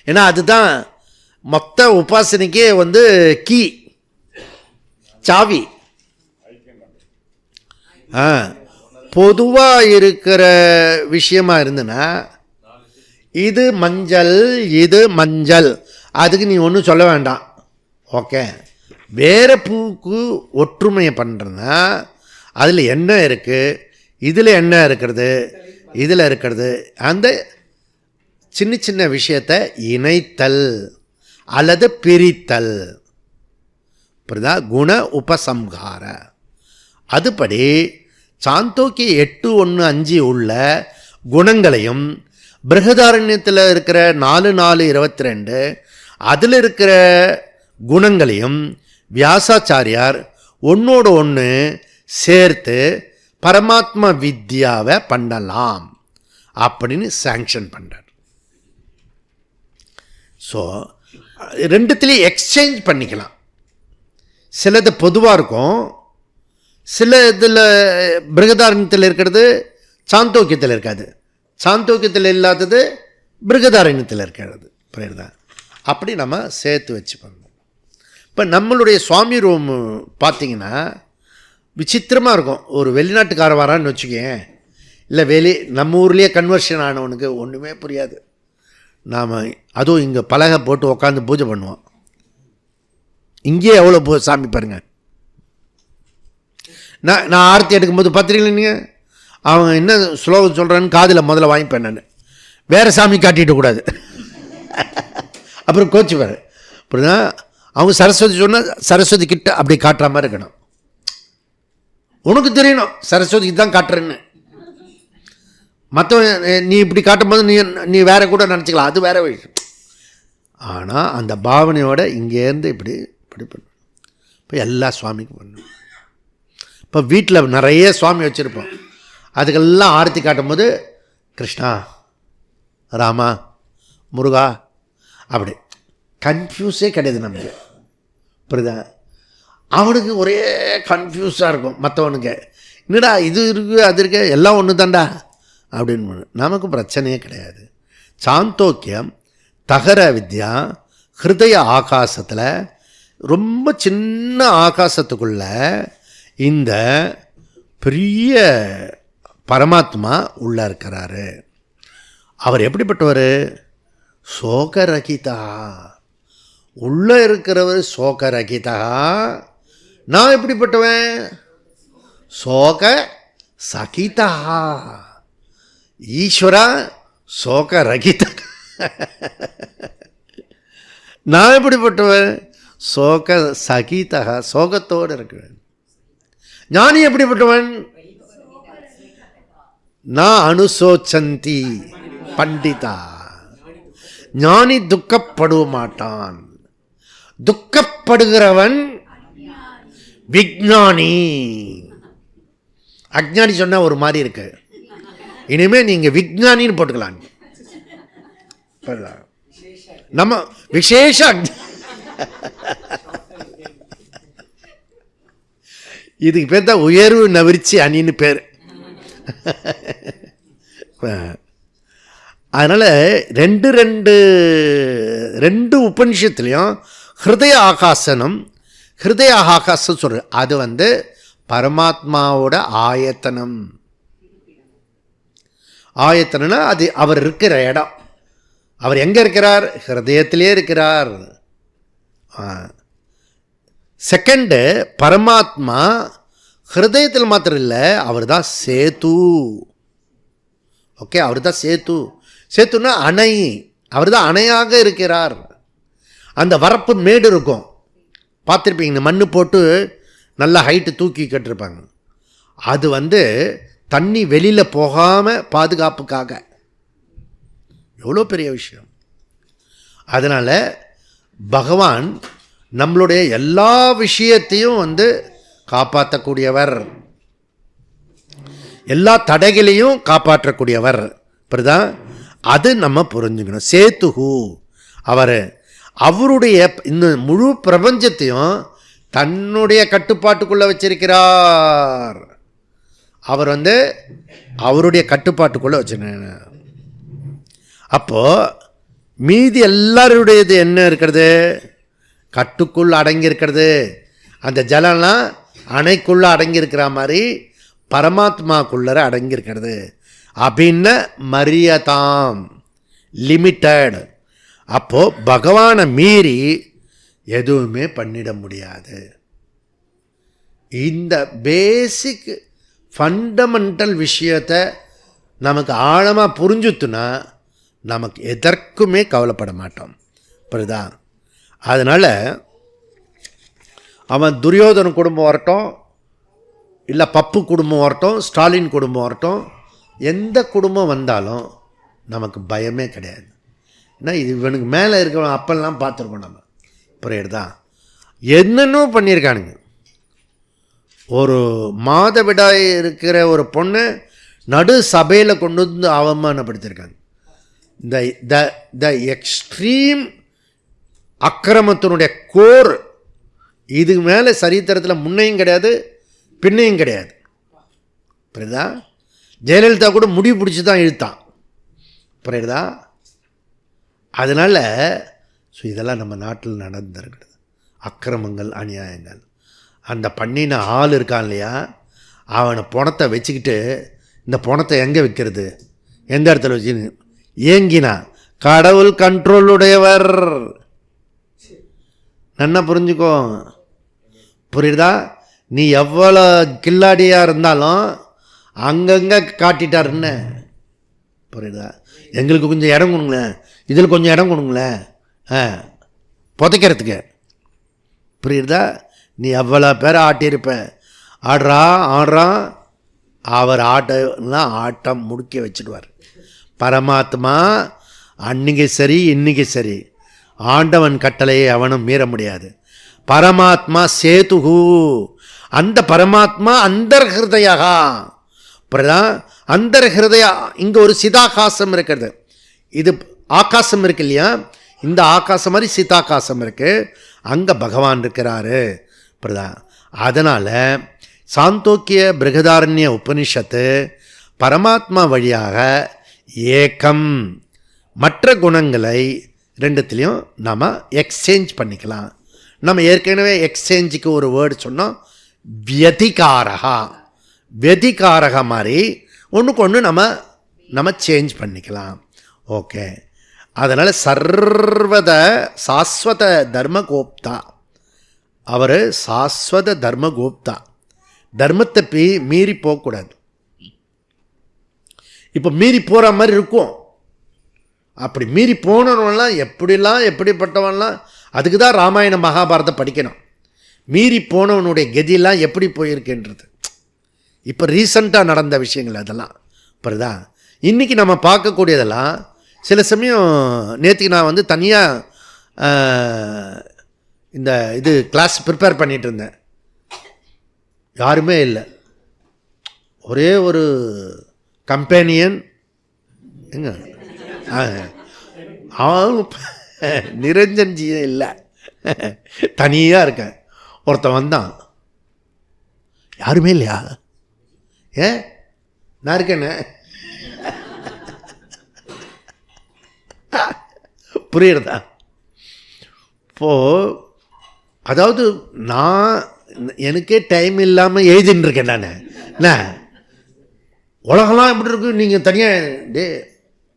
ஏன்னா அதுதான் மொத்த உபாசனைக்கே கீ, சாவி. பொதுவாக இருக்கிற விஷயமா இருந்துன்னா இது மஞ்சள் இது மஞ்சள், அதுக்கு நீ ஒன்றும் சொல்ல வேண்டாம். ஓகே, வேறு பூவுக்கு ஒற்றுமையை பண்ணுறதுனா அதில் என்ன இருக்குது, இதில் என்ன இருக்கிறது, இதில் இருக்கிறது, அந்த சின்ன சின்ன விஷயத்தை இணைத்தல் அல்லது பிரித்தல். புரியுதா? குண உபசம்ஹார. அதுபடி சாந்தோக்கிய 8:1-5 உள்ள குணங்களையும் பிருஹதாரண்யத்தில் இருக்கிற 4:4-22 அதில் இருக்கிற குணங்களையும் வியாசாச்சாரியார் ஒன்றோடு ஒன்று சேர்த்து பரமாத்மா வித்யாவை பண்ணலாம் அப்படின்னு சாங்ஷன் பண்ணுறார். ஸோ ரெண்டுத்துலேயும் எக்ஸ்சேஞ்ச் பண்ணிக்கலாம். சிலது பொதுவாக இருக்கும், சில இதில் பிருகதாரண்யத்தில் இருக்கிறது சாந்தோக்கியத்தில் இருக்காது, சாந்தோக்கியத்தில் இல்லாதது பிருகதாரண்யத்தில் இருக்கிறது. புரியுதா? அப்படி நம்ம சேர்த்து வச்சு பண்ணணும். இப்போ நம்மளுடைய சுவாமி ரூம் பார்த்திங்கன்னா விசித்திரமாக இருக்கும். ஒரு வெளிநாட்டுக்கார வரான்னு வச்சுக்கேன், இல்லை நம்ம ஊர்லேயே கன்வர்ஷன் ஆனவனுக்கு ஒன்றுமே புரியாது. நாம் அதுவும் இங்கே பலகை போட்டு உட்காந்து பூஜை பண்ணுவோம். இங்கேயே எவ்வளோ சாமி பாருங்கள். நான் ஆரத்தி எடுக்கும்போது பார்த்துருக்கீங்களா நீங்கள், அவங்க என்ன ஸ்லோகம் சொல்கிறான்னு காதில் முதல்ல வாங்கிப்பேன். நான் வேறு சாமி காட்டிட்டு கூடாது, அப்புறம் கோச்சு வேறு. அப்படின்னா அவங்க சரஸ்வதி சொன்னால் சரஸ்வதி கிட்ட அப்படி காட்டுற மாதிரி இருக்கணும். உனக்கு தெரியணும் சரஸ்வதி தான் காட்டுறேன்னு. மற்றவன் நீ இப்படி காட்டும் போது நீ வேற கூட நினச்சிக்கலாம், அது வேற விஷயம். ஆனால் அந்த பாவனையோட இங்கேருந்து இப்படி இப்படி பண்ணணும். இப்போ எல்லா சுவாமிக்கும் பண்ணணும். இப்போ வீட்டில் நிறைய சுவாமி வச்சுருப்போம், அதுக்கெல்லாம் ஆரத்தி காட்டும் போது கிருஷ்ணா, ராமா, முருகா, அப்படி கன்ஃபியூஸே கிடையாது நமக்கு. புரியுதா? அவனுக்கு ஒரே கன்ஃபியூஸாக இருக்கும். மற்றவனுக்கு என்னடா இது இருக்குது அது இருக்கு எல்லாம் ஒன்று தாண்டா அப்படின்னு. நமக்கு பிரச்சனையே கிடையாது. சாந்தோக்கியம் தகர வித்யா ஹிருதய ஆகாசத்தில் ரொம்ப சின்ன ஆகாசத்துக்குள்ள இந்த பெரிய பரமாத்மா உள்ளே இருக்கிறாரு. அவர் எப்படிப்பட்டவர்? சோகரகிதா. உள்ளே இருக்கிறவர் சோகரகிதா. நான் எப்படிப்பட்டவன்? சோக சகிதா. ஈஸ்வரா சோகரகித. நான் எப்படிப்பட்டவன்? சோக சகிதா. சோகத்தோடு இருக்கிறேன். ஞானி எப்படிப்பட்டவன்? நான் அனுசோச்சந்தி பண்டிதா. ஞானி துக்கப்பட மாட்டான். துக்கப்படுகிறவன் விஞ்ஞானி. அஜ்ஞானி சொன்னா ஒரு மாதிரி இருக்கு, இனிமே நீங்க விஞ்ஞானின்னு போட்டுக்கலாம். நம்ம விசேஷ இதுக்கு பேர் தான் உயர்வு நவிர்ச்சி அணின்னு பேர். அதனால் ரெண்டு உபனிஷத்துலேயும் ஹிருதய ஆகாசனம், ஹிருதய ஆகாசம் சொல்கிற அது பரமாத்மாவோட ஆயத்தனம். ஆயத்தனம்னா அது அவர் இருக்கிற இடம். அவர் எங்கே இருக்கிறார்? ஹிருதயத்திலே இருக்கிறார். செகண்டு, பரமாத்மா ஹிருதயத்தில் மாத்திரம் இல்லை, அவர் தான் சேது. ஓகே, அவர் தான் சேத்து. சேத்துன்னா அணை. அவர் தான் அணையாக இருக்கிறார். அந்த வரப்பு மேடு இருக்கும், பார்த்துருப்பீங்க, மண்ணு போட்டு நல்லா ஹைட்டு தூக்கி கட்டிருப்பாங்க. அது தண்ணி வெளியில் போகாமல் பாதுகாப்புக்காக. எவ்வளோ பெரிய விஷயம். அதனால் பகவான் நம்மளுடைய எல்லா விஷயத்தையும் காப்பாற்றக்கூடியவர், எல்லா தடைகளையும் காப்பாற்றக்கூடியவர். இப்படிதான் அது நம்ம புரிஞ்சுக்கணும். சேத்துஹு, அவருடைய இந்த முழு பிரபஞ்சத்தையும் தன்னுடைய கட்டுப்பாட்டுக்குள்ளே வச்சிருக்கிறார். அவர் அவருடைய கட்டுப்பாட்டுக்குள்ளே வச்சிருக்க. அப்போது மீதி எல்லாருடையது என்ன இருக்கிறது? கட்டுக்குள் அடங்கி இருக்கிறது. அந்த ஜலம்லாம் அணைக்குள்ளே அடங்கி இருக்கிற மாதிரி பரமாத்மாக்குள்ளர அடங்கியிருக்கிறது. அபின்ன மரியதாம், லிமிட்டட். அப்போது பகவானை மீறி எதுவுமே பண்ணிட முடியாது. இந்த பேசிக் ஃபண்டமெண்டல் விஷயத்தை நமக்கு ஆழமாக புரிஞ்சுத்துனா நமக்கு எதற்குமே கவலைப்பட மாட்டோம். புரியுதா? அதனால் அவன் துரியோதன குடும்பம் வரட்டும், இல்லை பப்பு குடும்பம் வரட்டும், ஸ்டாலின் குடும்பம் வரட்டும், எந்த குடும்பம் வந்தாலும் நமக்கு பயமே கிடையாது. ஏன்னா இது இவனுக்கு மேலே இருக்கிறவன் அப்பெல்லாம் பார்த்துருக்கோம் நம்ம. புரியுறதா? என்னென்னோ பண்ணியிருக்கானுங்க. ஒரு மாதவிடாய் இருக்கிற ஒரு பொண்ணு நடு சபையில் கொண்டு வந்து அவமானப்படுத்தியிருக்காங்க. The extreme அக்கிரமத்தினுடைய core. இதுக்கு மேலே சரித்திரத்தில் முன்னையும் கிடையாது, பின்னையும் கிடையாது. புரியுதா? ஜெயலலிதா கூட முடிவு பிடிச்சி தான் இழுத்தான். புரியுதா? அதனால் இதெல்லாம் நம்ம நாட்டில் நடந்திருக்கிறது. அக்கிரமங்கள், அநியாயங்கள். அந்த பண்ணின ஆள் இருக்கான் இல்லையா, அவனை பணத்தை வச்சுக்கிட்டு இந்த பணத்தை எங்கே வைக்கிறது, எந்த இடத்துல வச்சு ஏங்கினா, கடவுள் கண்ட்ரோல் உடையவர். நன்னா புரிஞ்சுக்கோ. புரியுதா? நீ எவ்வளோ கில்லாடியாக இருந்தாலும் அங்கங்கே காட்டிட்டாருன்னு. புரியுதா? எங்களுக்கு கொஞ்சம் இடம் கொடுங்களேன், இதில் கொஞ்சம் இடம் கொடுங்களேன் புதைக்கிறதுக்கு. புரியுதா? நீ எவ்வளோ பேரை ஆட்டியிருப்ப. ஆடுறான் அவர் ஆட்டெல்லாம் ஆட்டம் முடிக்க வச்சுடுவார். பரமாத்மா அன்றைக்கி சரி இன்னைக்கு சரி ஆண்டவன் கட்டளையை அவனும் மீற முடியாது. பரமாத்மா சேதுகு, அந்த பரமாத்மா அந்தர்ஹிருதயா. புரியுதா? அந்தர்ஹிருதயா. இங்கே ஒரு சிதாகாசம் இருக்கிறது. இது ஆகாசம் இருக்கு இல்லையா, இந்த ஆகாசம் மாதிரி சிதாகாசம் இருக்குது, அங்கே பகவான் இருக்கிறாரு. புரியுதா? அதனால் சாந்தோக்கிய பிருகதாரண்ய உபனிஷத்து பரமாத்மா வழியாக ஏக்கம், மற்ற குணங்களை ரெண்டுத்துலேயும் நாம் எக்ஸ்சேஞ்ச் பண்ணிக்கலாம். நம்ம ஏற்கனவே எக்ஸ்சேஞ்சுக்கு ஒரு வேர்டு சொன்னோம், வியதிகாரகா. வியதிகாரகா மாதிரி ஒன்றுக்கு ஒன்று நம்ம சேஞ்ச் பண்ணிக்கலாம். ஓகே. அதனால் சர்வத சாஸ்வத தர்மகோப்தா. அவர் சாஸ்வத தர்மகோப்தா. தர்மத்தை மீறி போகக்கூடாது. இப்போ மீறி போகிற மாதிரி இருக்கும். அப்படி மீறி போனவன்லாம் எப்படிப்பட்டவன்லாம், அதுக்கு தான் ராமாயண மகாபாரதம் படிக்கணும். மீறி போனவனுடைய கதியெல்லாம் எப்படி போயிருக்குன்றது இப்போ ரீசண்டாக நடந்த விஷயங்கள் அதெல்லாம். புரியுதா? இன்றைக்கி நம்ம பார்க்கக்கூடியதெல்லாம் சில சமயம். நேற்றுக்கு நான் தனியாக இந்த கிளாஸ் ப்ரிப்பேர் பண்ணிகிட்டு இருந்தேன். யாருமே இல்லை, ஒரே ஒரு கம்பேனியன். எங்க நிரஞ்சன்ஜியே இல்லை, தனியாக இருக்கேன். ஒருத்தன் வந்தான், யாருமே இல்லையா, நான் இருக்கேன்னு. புரியுறதா? இப்போது அதாவது எனக்கே டைம் இல்லாமல் எழுதின்னு இருக்கேன் நான். என்ன உலகம்லாம் எப்படி இருக்கு, நீங்கள் தனியாக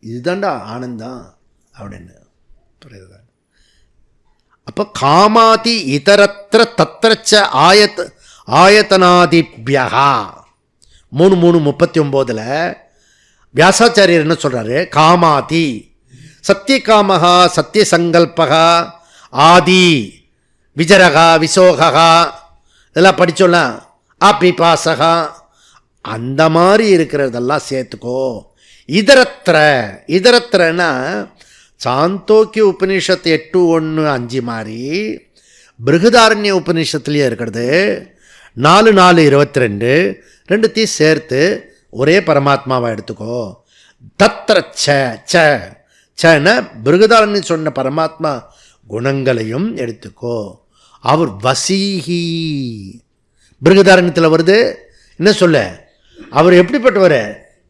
இதுதான்டா ஆனந்தம் அப்படின்னு. புரியுதா? அப்போ காமாதி இதரத்திர தத்திரச்ச ஆயத்தனாதிபியா 3:39 வியாசாச்சாரியர் என்ன சொல்கிறாரு? காமாதி சத்தியகாமகா சத்தியசங்கல்பகா ஆதி விஜரகா விசோகா இதெல்லாம் படிச்சோம்லாம், அபிபாசகா, அந்த மாதிரி இருக்கிறதெல்லாம் சேர்த்துக்கோ. இதரத்திரன்னா சாந்தோக்கிய உபநிஷத்து 8:1-5 மாதிரி பிருகதாரண்ய உபநிஷத்துலேயே இருக்கிறது 4:4-22 ரெண்டுத்தையும் சேர்த்து ஒரே பரமாத்மாவை எடுத்துக்கோ. தத்திர சன பிருகதாரண்யம் சொன்ன பரமாத்மா குணங்களையும் எடுத்துக்கோ. அவர் வசீகி, பிருகதாரண்யத்தில் வருது. என்ன சொல்ல, அவர் எப்படிப்பட்டவர்?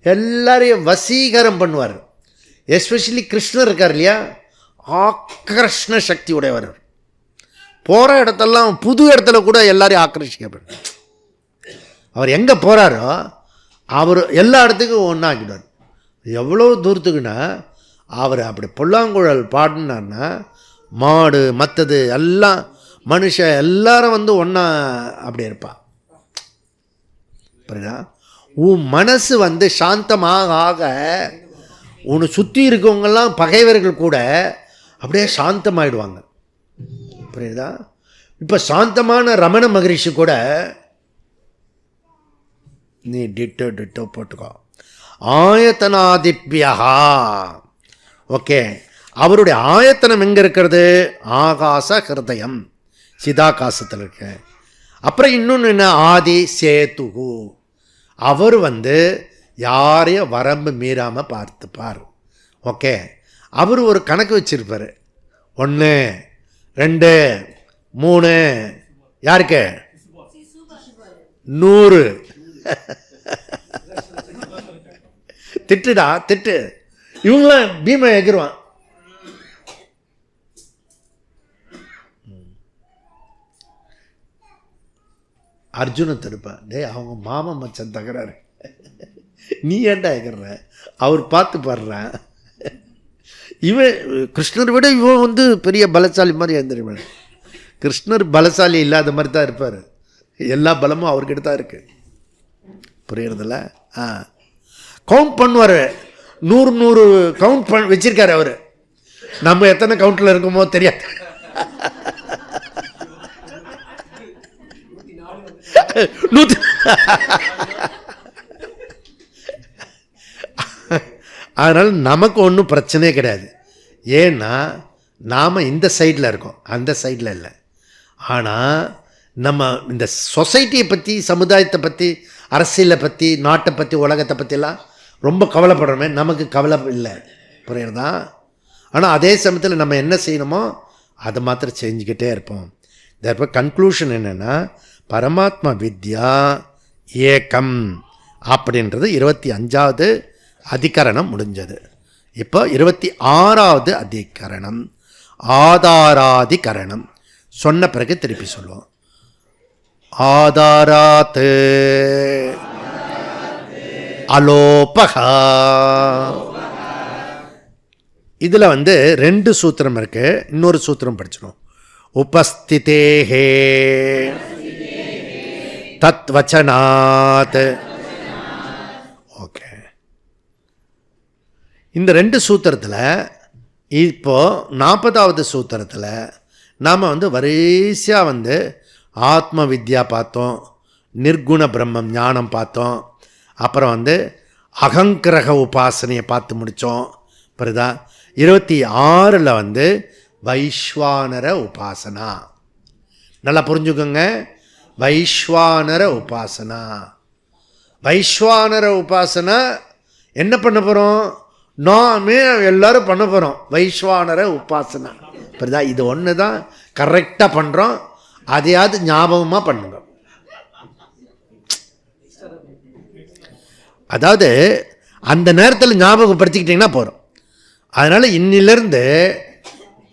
எல்லாரையும் வசீகரம் பண்ணுவார். எஸ்பெஷலி கிருஷ்ணர் இருக்கார் இல்லையா, ஆக்கர்ஷண சக்தி உடையவர். போகிற இடத்தெல்லாம் புது இடத்துல கூட எல்லாரையும் ஆக்கர்ஷிக்கப்படுற. அவர் எங்கே போகிறாரோ அவர் எல்லா இடத்துக்கும் ஒன்றாக்கிடுவார். எவ்வளோ தூரத்துக்குன்னா அவர் அப்படி புல்லாங்குழல் பாடினார்னா மாடு மற்றது எல்லாம் மனுஷன் எல்லாரும் வந்து ஒன்றா அப்படி இருப்பான். புரியுதா? உன் மனசு வந்து சாந்தமாக ஆக உன்னை சுற்றி இருக்கவங்கெல்லாம் பகைவர்கள் கூட அப்படியே சாந்தமாயிடுவாங்க. புரியுதா? இப்போ சாந்தமான ரமண மகரிஷி கூட நீ டிட்டோ போட்டுக்கோ. ஆயத்தனாதிப்யா. ஓகே, அவருடைய ஆயத்தனம் எங்கே இருக்கிறது? ஆகாச ஹிருதயம், சிதாகாசத்தில் இருக்கு. அப்புறம் இன்னொன்று என்ன? ஆதி சேத்துகு. அவர் வந்து யாரையும் வரம்பு மீறாமல் பார்த்துப்பார். ஓகே, அவர் ஒரு கணக்கு வச்சிருப்பார். 1 2 3 யாருக்கு? 100. திட்டுடா திட்டு. இவங்களாம் பீமை எகிருவான். அர்ஜுனை தடுப்பான். டே, அவங்க மாமா மச்சன் தகராறு, நீ ஏன்டா எகிற? அவர் பார்த்து பாடுறான். இவன் கிருஷ்ணரை விட இவன் வந்து பெரிய பலசாலி மாதிரி எழுந்திருவான். கிருஷ்ணர் பலசாலி இல்லாத மாதிரி தான் இருப்பார். எல்லா பலமும் அவர்கிட்ட தான் இருக்குது. புரியுறதில்ல? கவுண்ட் பண்ணுவார். 100 கவுண்ட் வச்சிருக்காரு அவர். நம்ம எத்தனை கவுண்டில் இருக்குமோ தெரியாது. அதனால் நமக்கு ஒன்றும் பிரச்சனையே கிடையாது. ஏன்னா நாம் இந்த சைடில் இருக்கோம், அந்த சைடில் இல்லை. ஆனால் நம்ம இந்த சொசைட்டியை பற்றி, சமுதாயத்தை பற்றி, அரசியலை பற்றி, நாட்டை பற்றி, உலகத்தை பற்றிலாம் ரொம்ப கவலைப்படுறோமே, நமக்கு கவலை இல்லை. புரியுறதா? ஆனால் அதே சமயத்தில் நம்ம என்ன செய்யணுமோ அதை மாத்திரம் செஞ்சுக்கிட்டே இருப்போம். இதற்கு கன்க்ளூஷன் என்னென்னா, பரமாத்மா வித்யா ஏகம் அப்படின்றது 25வது அதிகரணம் முடிஞ்சது. இப்போ 26வது அதிகரணம் ஆதாராதிகரணம். சொன்ன பிறகு திருப்பி சொல்லுவோம். ஆதாராத் அலோபகா. இதில் வந்து 2 சூத்திரம் இருக்குது. இன்னொரு சூத்திரம் படிச்சிடும். உபஸ்திதேஹே தத் வச்சனாத். ஓகே, இந்த 2 சூத்திரத்தில் இப்போது 40வது சூத்திரத்தில் நாம் வந்து வரிசையாக வந்து ஆத்ம வித்யா பார்த்தோம், நிர்குண பிரம்மம் ஞானம் பார்த்தோம், அப்புறம் வந்து அகங்கிரக உபாசனையை பார்த்து முடித்தோம். புரியுதா? 26ல் வந்து வைஸ்வானர உபாசனா. நல்லா புரிஞ்சுக்கோங்க. வைஸ்வானர உபாசனா. வைஸ்வானர உபாசனா என்ன பண்ண போகிறோம்? நாமே எல்லோரும் பண்ண போகிறோம் வைஸ்வானர உபாசனா. புரியுதா? இது ஒன்று தான் கரெக்டாக பண்ணுறோம். அதையாவது ஞாபகமாக பண்ணுங்க. அதாவது அந்த நேரத்தில் ஞாபகப்படுத்திக்கிட்டிங்கன்னா போகிறோம். அதனால் இன்னிலேருந்து,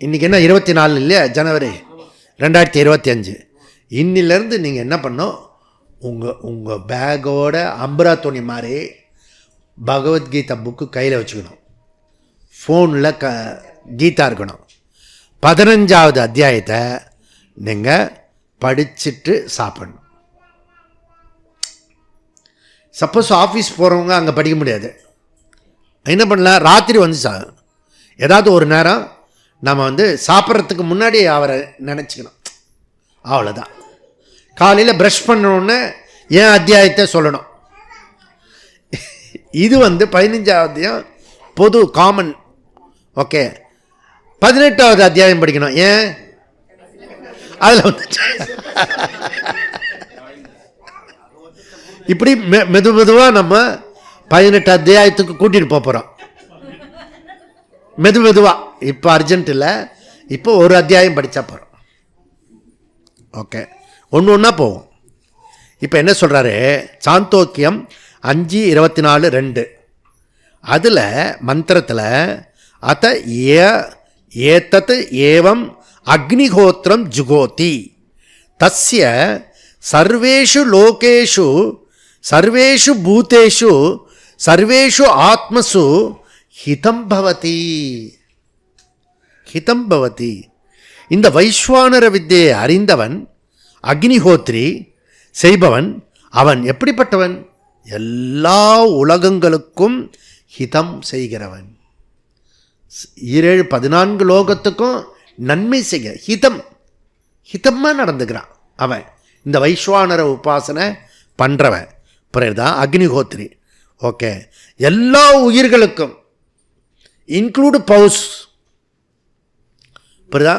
இன்றைக்கி என்ன 24 இல்லையா, ஜனவரி 2025, இன்னிலேருந்து நீங்கள் என்ன பண்ணோம்? உங்கள் பேக்கோட அம்பரா துணி மாதிரி பகவத்கீதா புக்கு கையில் வச்சுக்கணும். ஃபோனில் கீதா இருக்கணும். 15வது அத்தியாயத்தை நீங்கள் படிச்சுட்டு சாப்பிடணும். சப்போஸ் ஆஃபீஸ் போகிறவங்க அங்கே படிக்க முடியாது, என்ன பண்ணலாம்? ராத்திரி வந்து ஏதாவது ஒரு நேரம் நம்ம வந்து சாப்பிட்றதுக்கு முன்னாடி அவரை நினச்சிக்கணும். அவ்வளோதான். காலையில் ப்ரஷ் பண்ணணுன்னு ஏன் அத்தியாயத்தை சொல்லணும். இது வந்து 15வது அத்தியாயம் பொது காமன். ஓகே, 18வது அத்தியாயம் படிக்கணும். ஏன்? அதில் வந்து இப்படி மெதுவாக நம்ம 18 அத்தியாயத்துக்கு கூட்டிகிட்டு போகிறோம். மெதுவாக. இப்போ அர்ஜென்ட் இல்லை, இப்போ ஒரு அத்தியாயம் படித்தா போகிறோம். ஓகே, ஒன்று போவோம். இப்போ என்ன சொல்கிறாரு? சாந்தோக்கியம் 5:24-2 அதில் மந்திரத்தில் அத்த ஏதத் ஏவம் அக்னிஹோத்திரம் ஜுகோதி தஸ்ய சர்வேஷு லோகேஷு சர்வேஷு பூதேஷு சர்வேஷு ஆத்மசு ஹிதம் பவதி. ஹிதம் பவதி. இந்த வைஸ்வானர வித்தியை அறிந்தவன், அக்னிஹோத்ரி செய்பவன், அவன் எப்படிப்பட்டவன்? எல்லா உலகங்களுக்கும் ஹிதம் செய்கிறவன். 14 லோகத்துக்கும் நன்மை செய்ய ஹிதம், ஹிதமாக நடந்துக்கிறான் அவன். இந்த வைஸ்வானர உபாசனை பண்ணுறவன் புரியுதா? அக்னிஹோத்ரி. ஓகே, எல்லா உயிர்களுக்கும் இன்க்ளூடு பவுஸ் புரியுதா,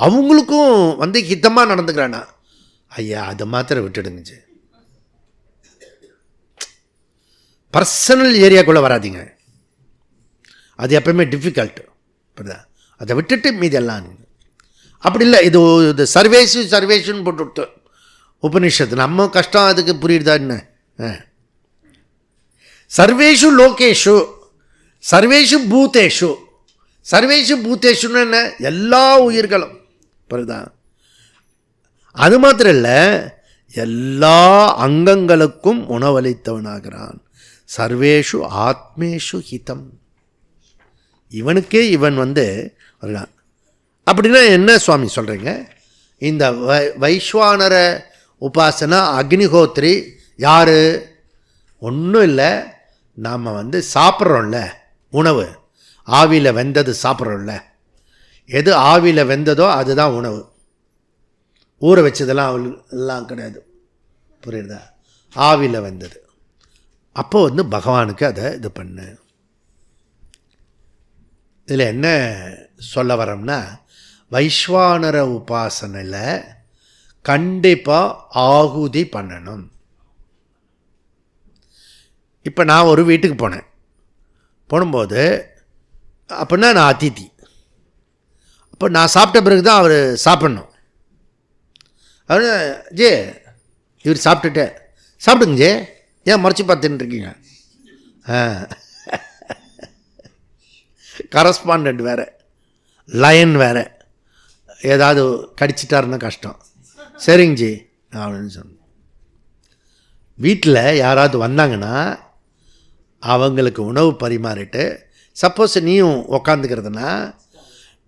அவங்களுக்கும் ஹிதமாக நடந்துக்கிறானா? ஐயா, அதை மாத்திரம் விட்டுடுங்க. பர்சனல் ஏரியாக்குள்ளே வராதிங்க, அது எப்பவுமே டிஃபிகல்ட் புரியுதா? அதை விட்டுட்டு மீதி எல்லாம் அப்படி இல்லை. இது சர்வேஷுன்னு போட்டு உபனிஷத்து நம்ம கஷ்டம் அதுக்கு புரியுதா என்ன? சர்வேஷு லோகேஷு சர்வேஷு பூதேஷு. சர்வேஷு பூதேஷுன்னு என்ன? எல்லா உயிர்களும் புரியுதா? அது மாத்திரம் இல்லை, எல்லா அங்கங்களுக்கும் உணவளித்தவனாகிறான். சர்வேஷு ஆத்மேஷு ஹிதம். இவனுக்கே இவன் அப்படின்னா என்ன சுவாமி சொல்கிறீங்க? இந்த வைஸ்வானர உபாசனா அக்னிஹோத்ரி யார்? ஒன்றும் இல்லை, நாம் சாப்பிட்றோம்ல உணவு, ஆவியில் வெந்தது சாப்பிட்றோம்ல, எது ஆவியில் வெந்ததோ அதுதான் உணவு. ஊற வச்சதெல்லாம் எல்லாம் கிடையாது புரியுதா? ஆவியில் வெந்தது. அப்போது பகவானுக்கு அதை இது பண்ணு. இதில் என்ன சொல்ல வரோம்னா, வைஸ்வானர உபாசனையில் கண்டிப்பாக ஆகுதி பண்ணணும். இப்போ நான் ஒரு வீட்டுக்கு போனும்போது அப்படின்னா நான் அதிதி. அப்போ நான் சாப்பிட்ட பிறகு தான் அவர் சாப்பிட்ணும். அவர் ஜே இவர் சாப்பிடுங்க ஜே, ஏன் மறைச்சி பார்த்துன்னு இருக்கீங்க? கரஸ்பாண்டன்ட் வேறு, லயன் வேறு, ஏதாவது கடிச்சிட்டாருன்னா கஷ்டம். சரிங்க ஜி அப்படின்னு சொன்னேன். வீட்டில் யாராவது வந்தாங்கன்னா அவங்களுக்கு உணவு பரிமாறிட்டு, சப்போஸ் நீயும் உக்காந்துக்கிறதுனா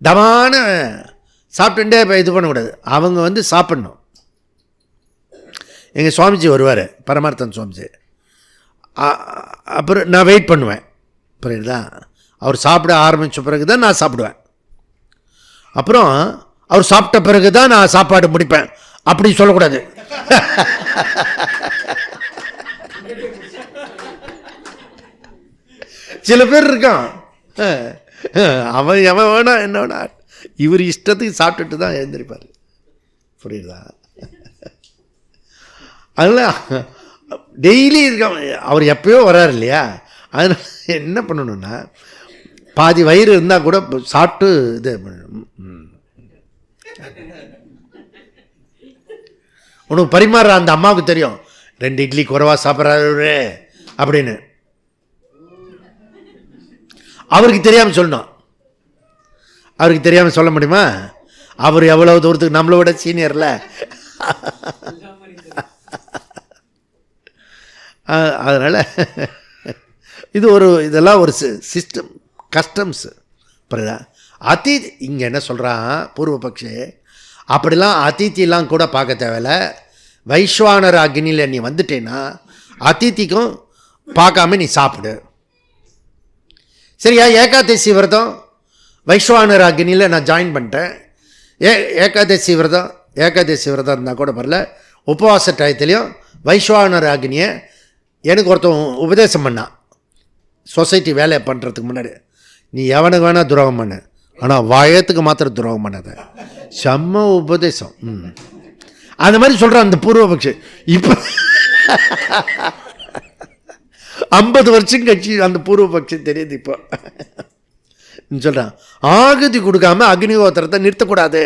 டமான சாப்பிட்டுட்டே இப்போ இது பண்ணக்கூடாது. அவங்க சாப்பிட்ணும். எங்கள் சுவாமிஜி வருவார், பரமார்த்தன் சுவாமிஜி. அப்புறம் நான் வெயிட் பண்ணுவேன் புரியுதா? அவர் சாப்பிட ஆரம்பித்த பிறகு தான் நான் சாப்பிடுவேன். அப்புறம் அவர் சாப்பிட்ட பிறகு தான் நான் சாப்பாடு முடிப்பேன். அப்படி சொல்லக்கூடாது. சில பேர் இருக்கான், அவன் வேணா என்ன வேணா இவர் இஷ்டத்துக்கு சாப்பிட்டுட்டு தான் எழுந்திருப்பார் புரியுதா? அதனால் டெய்லி இருக்கான். அவர் எப்பயோ வர்றார் இல்லையா? அதனால் என்ன பண்ணணுன்னா, பாதி வயிறு இருந்தால் கூட சாப்பிட்டு இது உனக்கு பரிமாறுற அந்த அம்மாவுக்கு தெரியும் 2 இட்லி குறைவாக சாப்பிட்றாரு அப்படின்னு. அவருக்கு தெரியாமல் சொல்லணும். அவருக்கு தெரியாமல் சொல்ல முடியுமா? அவர் எவ்வளோ தூரத்துக்கு நம்மளை விட சீனியரில். அதனால் இதெல்லாம் ஒரு சிஸ்டம், கஸ்டம்ஸு புரியுதா? அதிதி இங்கே என்ன சொல்கிறான் பூர்வபக்ஷே, அப்படிலாம் அதித்திலாம் கூட பார்க்க தேவையில்ல. வைஸ்வானர அக்னியில் நீ வந்துட்டேன்னா அதித்திக்கும் பார்க்காம நீ சாப்பிடு. சரியா? ஏகாதசி விரதம் வைஸ்வானர அக்னியில் நான் ஜாயின் பண்ணிட்டேன். ஏகாதசி விரதம் இருந்தால் கூட பரல, உபவாச டயத்துலேயும் வைஸ்வானர அக்னியை எனக்கு ஒருத்தன் உபதேசம் பண்ணான். சொசைட்டி வேலையை பண்ணுறதுக்கு முன்னாடி, நீ எவனுக்கு வேணால் துரோகம் பண்ணு, ஆனால் வயத்துக்கு மாத்திரம் துரோகம் பண்ணாத. செம்ம உபதேசம். அந்த மாதிரி சொல்கிறான் அந்த பூர்வபக்ஷி. இப்போ 50 வருஷம் கட்சி அந்த பூர்வபக்ஷி தெரியுது. இப்போ சொல்கிறான், ஆகுதி கொடுக்காம அக்னிஹோத்திரத்தை நிறுத்தக்கூடாது,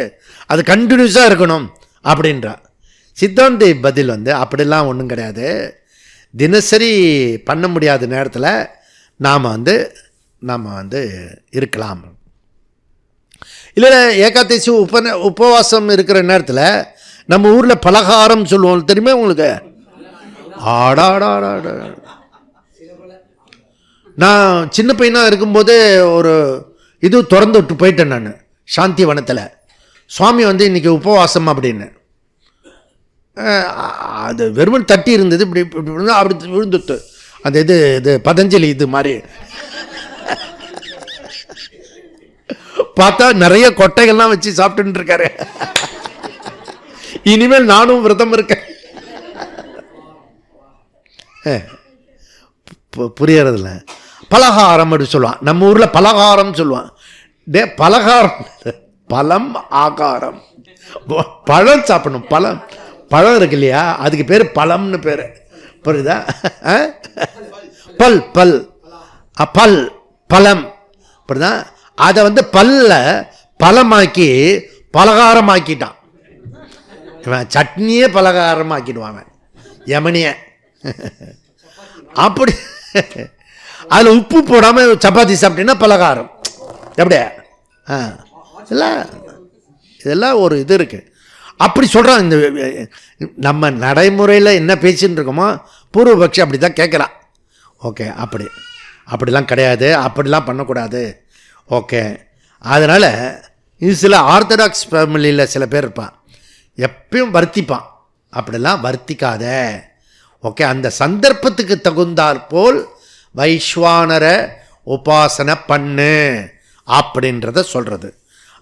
அது கண்டினியூஸாக இருக்கணும் அப்படின்றா. சித்தாந்தி பதில் அப்படிலாம் ஒன்றும் கிடையாது. தினசரி பண்ண முடியாத நேரத்தில் நாம் இருக்கலாம். இல்லை ஏகாதசி உபவாசம் இருக்கிற நேரத்தில் நம்ம ஊரில் பலகாரம் சொல்லுவோம் தெரியுமா உங்களுக்கு? ஆடாடாடாடா. நான் சின்ன பையனாக இருக்கும்போதே ஒரு இது திறந்து விட்டு போயிட்டேன் நான் சாந்தி வனத்தில். சுவாமி வந்து இன்றைக்கி உபவாசம் அப்படின்னு அது வெறுமன் தட்டி இருந்தது, இப்படி இப்படி அப்படி விழுந்துட்டு அந்த இது பதஞ்சலி இது மாதிரி பார்த்தா நிறைய கொட்டைகள்லாம் வச்சு சாப்பிட்டு இருக்காரு. இனிமேல் நானும் விரதம் இருக்கேன். புரியறதில்ல. பலகாரம் அப்படி சொல்லுவான், நம்ம ஊரில் பலகாரம் சொல்லுவான். பலகாரம் பழம் ஆகாரம், பழம் சாப்பிடணும். பழம் இருக்கு இல்லையா, அதுக்கு பேர் பழம்னு பேர். புரியுதா? பல் பல் பல் பழம். புரியுதா? அதை வந்து பல்ல பழமாக்கி பலகாரமாக்கிட்டான். இவன் சட்னியே பலகாரமாக்கிடுவான் அவன், யமனிய. அப்படி அதில் உப்பு போடாமல் சப்பாத்தி சாப்பிட்டீங்கன்னா பலகாரம். எப்படியா? இதெல்லாம் ஒரு இது இருக்குது. அப்படி சொல்கிறான். இந்த நம்ம நடைமுறையில் என்ன பேசின்னு இருக்கோமோ பூர்வபக்ஷி அப்படி தான் கேட்குறான். ஓகே, அப்படிலாம் கிடையாது, அப்படிலாம் பண்ணக்கூடாது. ஓகே, அதனால் இது சில ஆர்த்தடாக்ஸ் ஃபேமிலியில் சில பேர் இருப்பான், எப்பயும் வருத்திப்பான். அப்படிலாம் வருத்திக்காத. ஓகே, அந்த சந்தர்ப்பத்துக்கு தகுந்தாற்போல் வைஸ்வானர உபாசனை பண்ணு அப்படின்றத சொல்கிறது.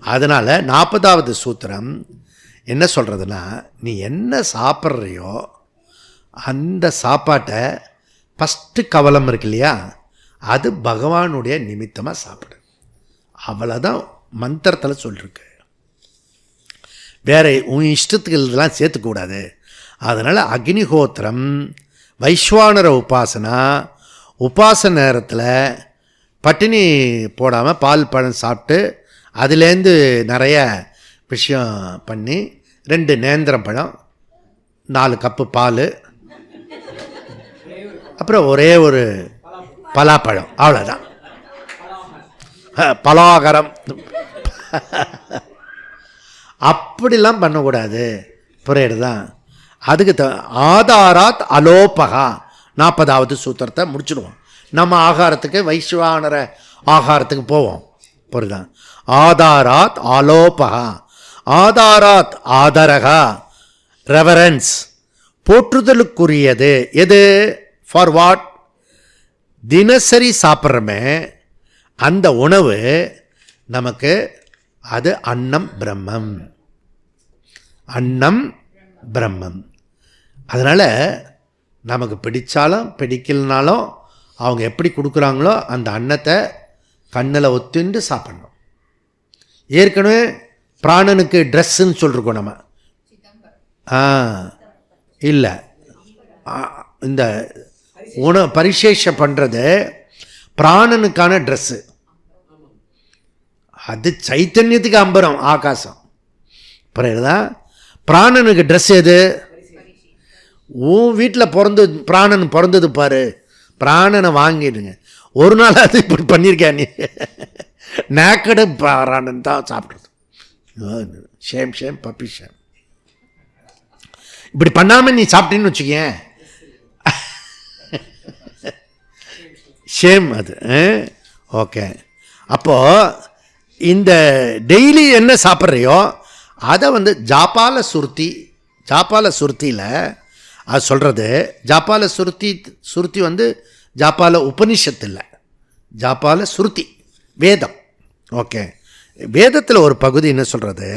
அதனால் 40வது சூத்திரம் என்ன சொல்கிறதுனா, நீ என்ன சாப்பிட்றியோ அந்த சாப்பாட்டை ஃபஸ்ட்டு கவலம் இருக்கு இல்லையா, அது பகவானுடைய நிமித்தமாக சாப்பிடு. அவ்வளோதான் மந்திரத்தில் சொல்லியிருக்கு. வேற உன் இஷ்டத்துக்கு இதெல்லாம் சேர்த்துக்கூடாது. அதனால் அக்னிஹோத்திரம், வைஸ்வானர உபாசன நேரத்தில் பட்டினி போடாமல் பால் பழம் சாப்பிட்டு அதுலேருந்து நிறைய விஷயம் பண்ணி 2 நேந்திரம் பழம், 4 கப்பு பால், அப்புறம் ஒரே ஒரு பலாப்பழம், அவ்வளோதான் பலாகரம். அப்படிலாம் பண்ணக்கூடாது. புரியுதுதான்? அதுக்கு ஆதாராத் அலோபகா 40வது சூத்திரத்தை முடிச்சுடுவோம். நம்ம ஆகாரத்துக்கு வைஸ்வானர ஆகாரத்துக்கு போவோம். புரியுதா? ஆதாராத் ஆலோபகா, ஆதாராத் ஆதரகா, ரெவரன்ஸ், போற்றுதலுக்குரியது. எது? For what? தினசரி சாப்பிட்றமே அந்த உணவு நமக்கு அது அன்னம் பிரம்மம், அன்னம் பிரம்மம். அதனால் நமக்கு பிடித்தாலும் பிடிக்கலனாலும் அவங்க எப்படி கொடுக்குறாங்களோ அந்த அன்னத்தை கண்ணில் ஒத்துண்டு சாப்பிட்ணும். ஏற்கனவே பிராணனுக்கு ட்ரெஸ்ஸுன்னு சொல்லிருக்கோம் நம்ம. இல்லை, இந்த உணவு பரிசேஷம் பண்ணுறது பிராணனுக்கான ட்ரெஸ்ஸு. அது சைத்தன்யத்துக்கு அம்பரம், ஆகாசம். புரியுதா? பிராணனுக்கு ட்ரெஸ் எது? உன் வீட்டில் பிராணன் பிறந்தது பாரு, பிராணனை வாங்கிடுங்க. ஒரு நாள் அது இப்படி பண்ணியிருக்கேன் நீ, நேக்கடு பிராணன் தான் சாப்பிட்றது. Shame puppy shame. இப்படி பண்ணாமல் நீ சாப்பிட்டேன்னு வச்சுக்கேன், ஷேம் அது. ஓகே, அப்போது இந்த டெய்லி என்ன சாப்பிட்றியோ அதை வந்து ஜாபால சுருத்தியில் அது சொல்கிறது. ஜாபால சுருத்தி வந்து ஜாபால உபனிஷத்து இல்லை, ஜாபால சுருத்தி வேதம். ஓகே, வேதத்தில் ஒரு பகுதி என்ன சொல்கிறது,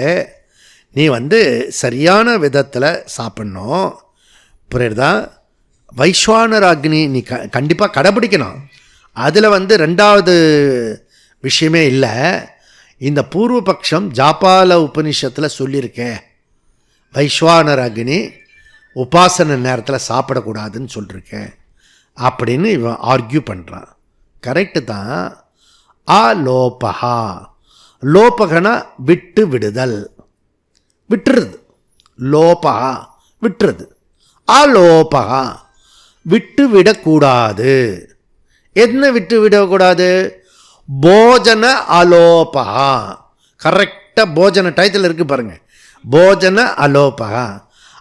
நீ வந்து சரியான விதத்தில் சாப்பிட்ணும். புரியுதா? வைஸ்வானர் அக்னி நீ கண்டிப்பாக கடைப்பிடிக்கணும். அதில் வந்து 2வது விஷயமே இல்லை. இந்த பூர்வபக்ஷம் ஜாபால உபனிஷத்தில் சொல்லியிருக்கேன், வைஸ்வானர் அக்னி உபாசன நேரத்தில் சாப்பிடக்கூடாதுன்னு சொல்லியிருக்கேன் அப்படின்னு இவன் ஆர்கியூ பண்ணுறான். கரெக்டு தான். ஆலோபகா, லோபகனா விட்டு விடுதல், விட்டுறது. லோபகா விட்டுறது. ஆலோபகா விட்டு விடக்கூடாது. என்ன விட்டு விடக்கூடாது? போஜன அலோபகா. கரெக்டாக போஜன டயத்தில் இருக்குது பாருங்கள், போஜன அலோபகா.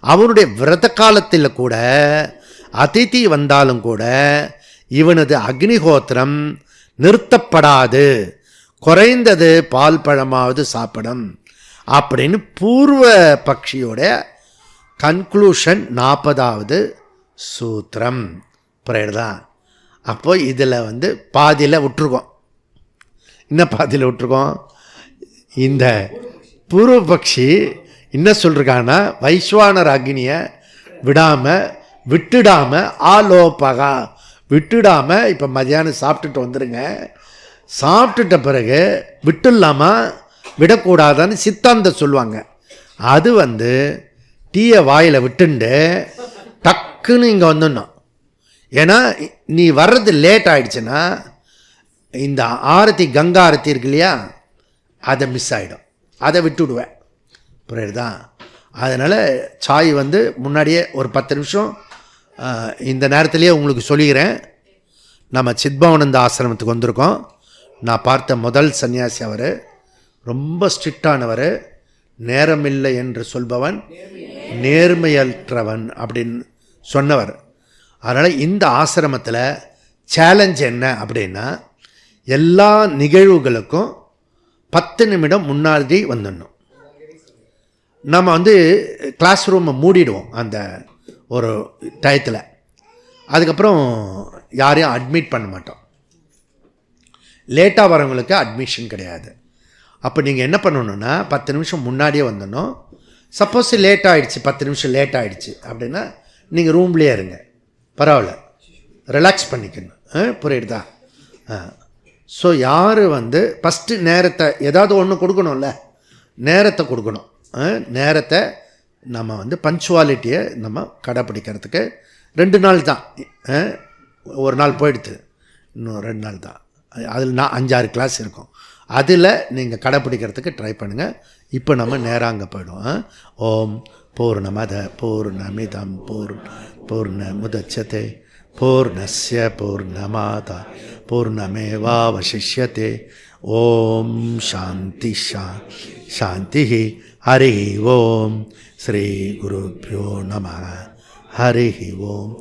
அவனுடைய விரத காலத்தில் கூட அதிதி வந்தாலும் கூட இவனது அக்னிஹோத்திரம் நிறுத்தப்படாது, குறைந்தது பால் பழமாவது சாப்பிடும் அப்படின்னு பூர்வ பக்ஷியோட கன்க்ளூஷன் 40வது சூத்திரம். புரியுதா? அப்போ இதில் பாதியில் விட்டுருக்கோம். என்ன பாதியில் விட்டுருக்கோம்? இந்த பூர்வபக்ஷி என்ன சொல்லிருக்கான்னா, வைஸ்வானர் அக்னியை விட்டுடாமல் ஆலோபகா விட்டுடாமல் இப்போ மதியானம் சாப்பிட்டுட்டு வந்துடுங்க, சாப்பிட்டுட்ட பிறகு விட்டுலாமல் விடக்கூடாதான்னு சித்தாந்தம் சொல்லுவாங்க. அது டீயை வாயில் விட்டுண்டு டக்குன்னு இங்கே வந்துடணும். ஏன்னா நீ வர்றது லேட் ஆகிடுச்சுன்னா இந்த ஆரத்தி கங்கா ஆரத்தி இருக்கு இல்லையா, அதை மிஸ் ஆகிடும், அதை விட்டுவிடுவேன். புரியுதா? அதனால் சாய் முன்னாடியே ஒரு 10 நிமிஷம் இந்த நேரத்துலேயே உங்களுக்கு சொல்லிக்கிறேன். நம்ம சித்பவானந்த ஆசிரமத்துக்கு வந்திருக்கோம். நான் பார்த்த முதல் சன்னியாசி அவர். ரொம்ப ஸ்ட்ரிக்டானவர், நேரமில்லை என்று சொல்பவன் நேர்மையற்றவன் அப்படின்னு சொன்னவர். அதனால் இந்த ஆசிரமத்தில் சேலஞ்ச் என்ன அப்படின்னா, எல்லா நிகழ்வுகளுக்கும் 10 நிமிடம் முன்னாடி வந்துடணும். நம்ம கிளாஸ் ரூமை மூடிடுவோம் அந்த ஒரு டயத்தில். அதுக்கப்புறம் யாரையும் அட்மிட் பண்ண மாட்டோம். லேட்டாக வரவங்களுக்கு அட்மிஷன் கிடையாது. அப்போ நீங்கள் என்ன பண்ணணுன்னா 10 நிமிஷம் முன்னாடியே வந்துடணும். சப்போஸ் லேட் ஆகிடுச்சு, 10 நிமிஷம் லேட் ஆகிடுச்சு அப்படின்னா நீங்கள் ரூம்லேயே இருங்க, பரவாயில்ல, ரிலாக்ஸ் பண்ணிக்கணும். புரியுதா? ஸோ யார் ஃபஸ்ட்டு நேரத்தை ஏதாவது ஒன்று கொடுக்கணும்ல, நேரத்தை கொடுக்கணும். நேரத்தை நம்ம பஞ்சுவாலிட்டியை நம்ம கடைப்பிடிக்கிறதுக்கு 2 நாள் தான், ஒரு நாள் போயிடுது, இன்னும் 2 நாள் தான். அதில் 5-6 கிளாஸ் இருக்கும். அதில் நீங்கள் கடைப்பிடிக்கிறதுக்கு ட்ரை பண்ணுங்கள். இப்போ நம்ம நேராக அங்கே போய்டுவோம். ஓம் பூர்ணமத பூர்ணமிதம் பூர்ணமுதச்யதே பூர்ணஸ்ய பூர்ணமாதா பூர்ணமேவாவசிஷ்யதே. ஓம் சாந்தி சாந்தி. ஹரி ஓம். ஸ்ரீ குருப்யோ நம. ஹரி ஓம்.